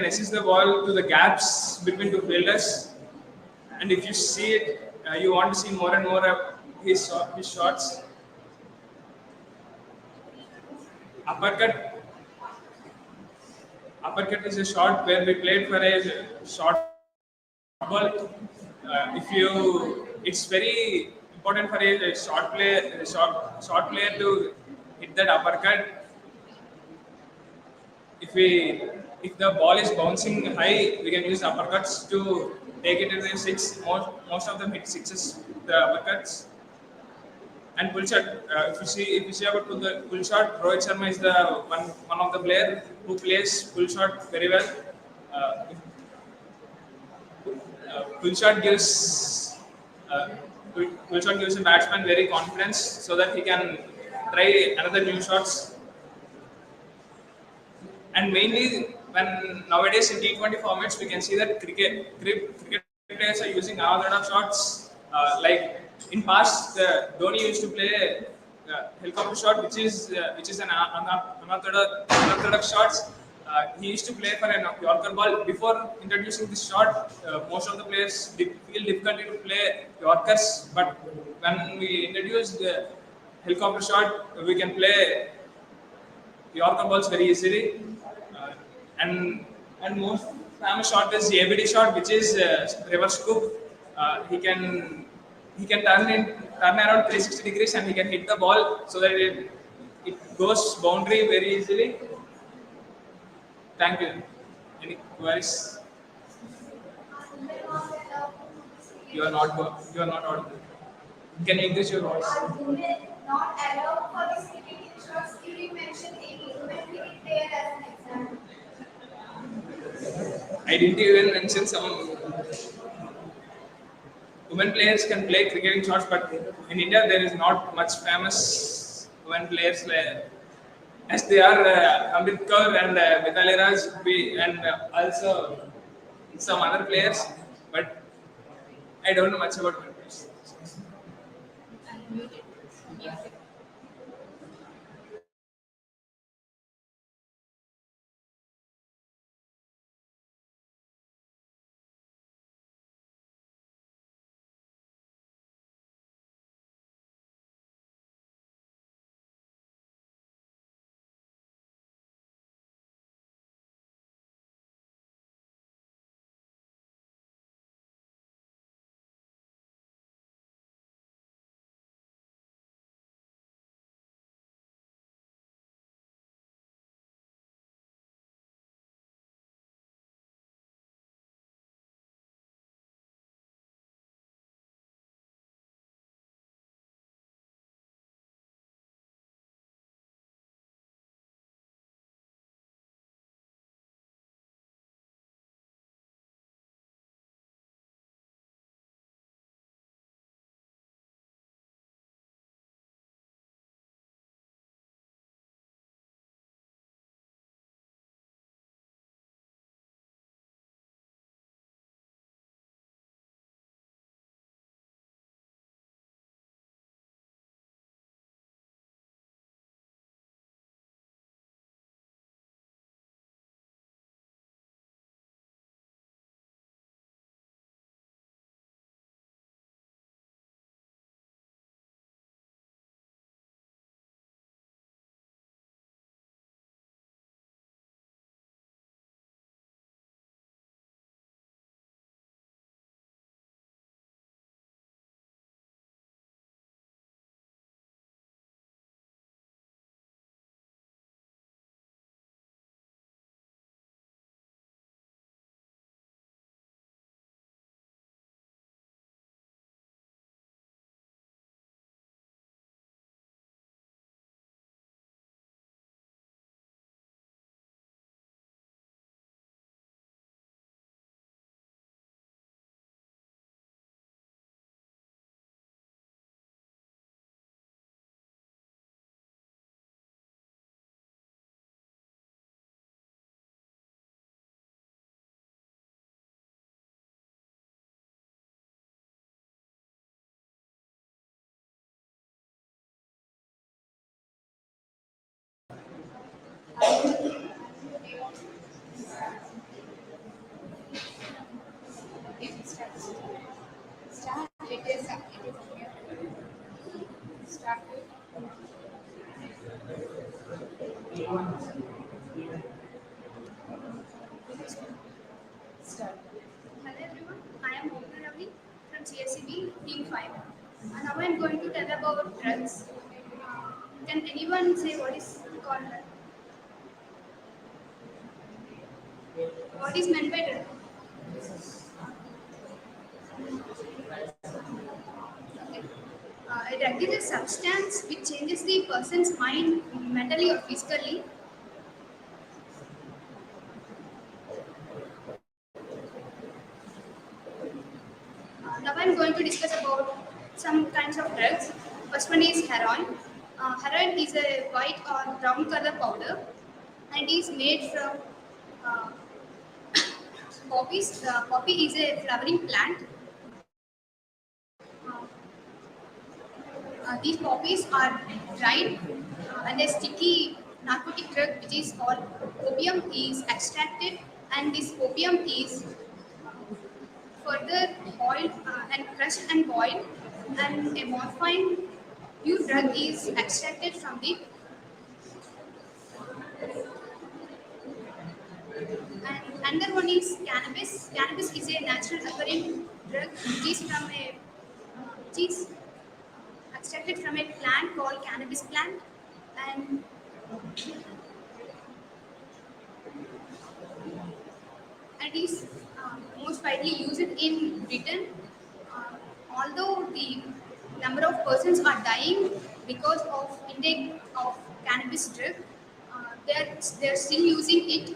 assist the ball to the gaps between two fielders. And if you see it, you want to see more and more of his shots. Uppercut Uppercut is a shot where we played for a short ball. It's very important for a short player to hit that uppercut. If we if the ball is bouncing high, we can use uppercuts to take it into the six. Most of them hit sixes. The uppercuts and pull shot. If you see about the pull shot, Rohit Sharma is the one of the player who plays pull shot very well. Uh, pull shot gives uh, pull shot gives a batsman very confidence so that he can try another new shots. And mainly when nowadays in T20 formats, we can see that cricket players are using a lot of shots. Like in past, Dhoni used to play helicopter shot, which is an unorthodox shots. He used to play for a Yorker ball. Before introducing this shot, most of the players feel difficulty to play Yorkers. But when we introduced the helicopter shot, we can play Yorker balls very easily. Uh, and most famous shot is the ABD shot, which is reverse scoop. He can turn around 360 degrees and he can hit the ball so that it goes boundary very easily. Thank you. Any queries? You are not audible. Can you increase your voice? Are women not allowed for this cricketing shots? You didn't mention any women cricket player as an example. I didn't even mention some women players can play cricketing shots, but in India there is not much famous women players as they are Amrit Kaur and Mithali Raj and also some other players, but I don't know much about women players. Start. It is here. Start. Start. Hello everyone, I am Mokna Ravi from CSE-B Team 5. And now I am going to tell about drugs. Can anyone say what is called drug? What is meant by drug? Okay. A drug is a substance which changes the person's mind mentally or physically. Now I'm going to discuss about some kinds of drugs. First one is heroin. Heroin is a white or brown color powder and is made from uh, poppies. Poppy is a flowering plant. These poppies are dried and a sticky narcotic drug which is called opium is extracted, and this opium is further boiled and crushed and boiled, and a morphine new drug is extracted from it. And another one is cannabis. Cannabis is a natural occurring drug which is extracted from a plant called cannabis plant, and it is most widely used in Britain. Uh, Although the number of persons are dying because of intake of cannabis drug, they're still using it.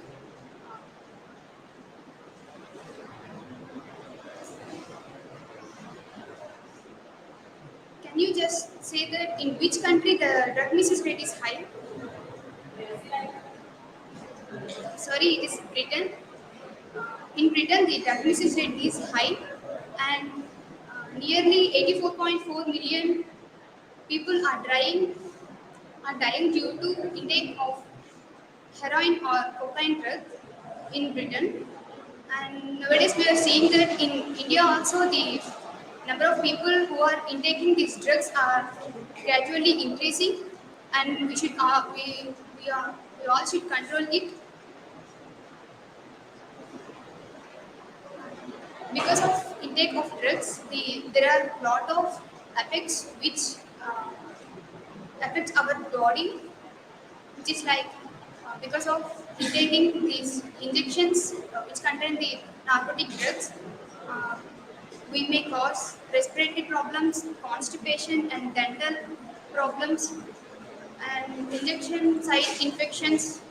Can you just say that in which country the drug misuse rate is high? Sorry, it is Britain. In Britain, the drug misuse rate is high, and nearly 84.4 million people are dying due to intake of heroin or cocaine drug in Britain. And nowadays, we are seeing that in India also the number of people who are intaking these drugs are gradually increasing, and we all should control it. Because of intake of drugs, there are a lot of effects which uh, affects our body, which is like because of taking these injections which contain the narcotic drugs, uh, we may cause respiratory problems, constipation, and dental problems, and injection site infections.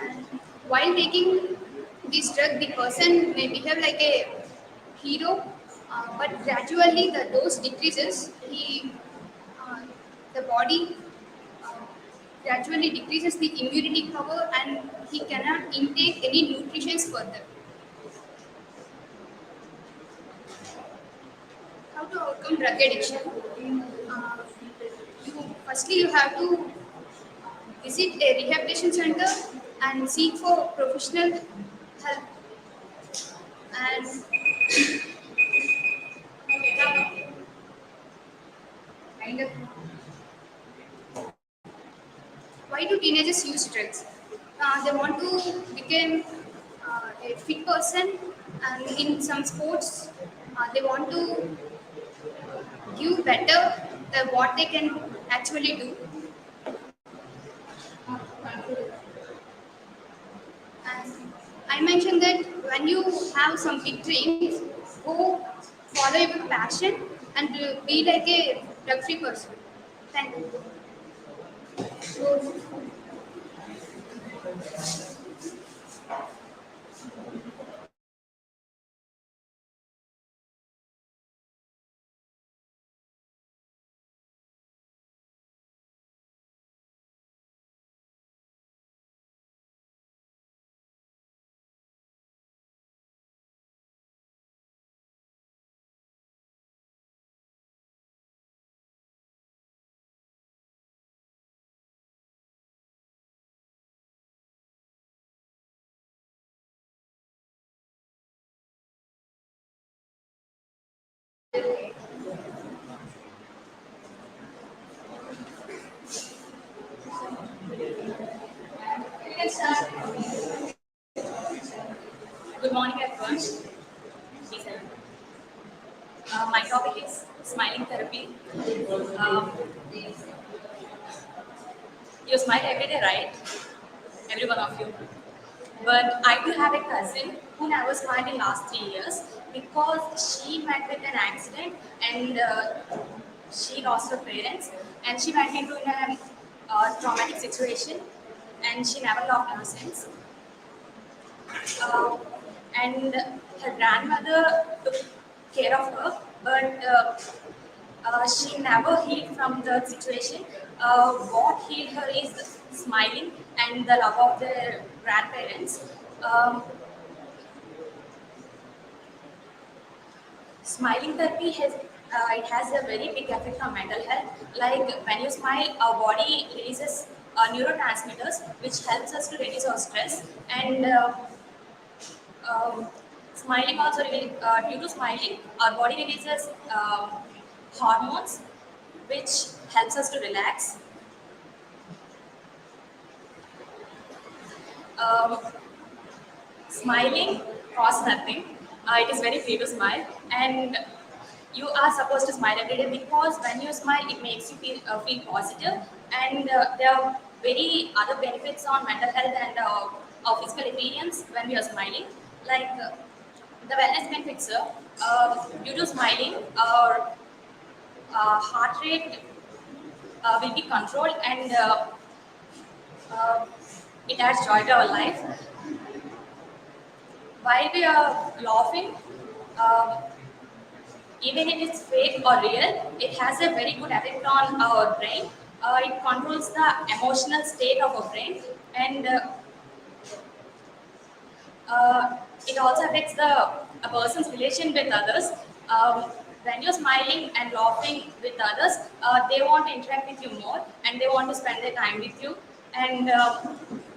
And while taking this drug, the person may behave like a hero, but gradually the dose decreases. Uh, the body uh, gradually decreases the immunity power, and he cannot intake any nutrition further. How to overcome drug addiction? Uh, you have to visit a rehabilitation center and seek for professional help. And kind of, why do teenagers use drugs? They want to become a fit person, and in some sports, they want to give better than what they can actually do. And I mentioned that when you have some big dreams, go follow your passion and be like a drug-free person. Thank you. You can start. Good morning, everyone. Please help. My topic is smiling therapy. Um, you smile every day, right? Every one of you. But I do have a cousin who never smiled in last 3 years because she met with an accident and she lost her parents and she went into a traumatic situation and she never loved her since. Uh, and her grandmother took care of her, but she never healed from the situation. What healed her is smiling and the love of their grandparents. Um, Smiling therapy has it has a very big effect on mental health. Like when you smile, our body releases neurotransmitters, which helps us to reduce our stress and um, smiling also due to smiling, our body releases hormones, which helps us to relax. Um, Smiling costs nothing. It is very free to smile, and you are supposed to smile every day because when you smile, it makes you feel positive, and there are very other benefits on mental health and our physical appearance when we are smiling. Like the wellness benefits, due to smiling, our heart rate will be controlled, and uh, it adds joy to our life. While we are laughing, um, even if it's fake or real, it has a very good effect on our brain. It controls the emotional state of our brain, and it also affects a person's relation with others. When you're smiling and laughing with others, they want to interact with you more, and they want to spend their time with you. And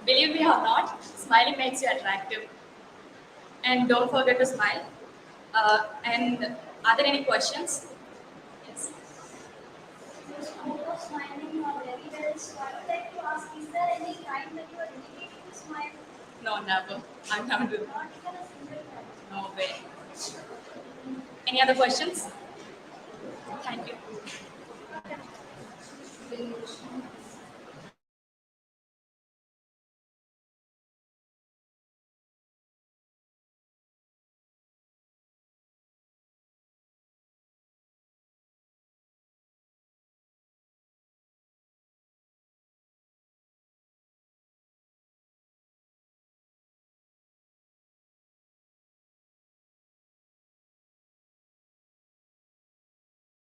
believe me or not, smiling makes you attractive. And don't forget to smile. And are there any questions? Yes. You're smiling or very well. So I would like to ask, is there any time that you are dedicated to smile? No, never. I'm never doing. Not even a single time. No way. Any other questions?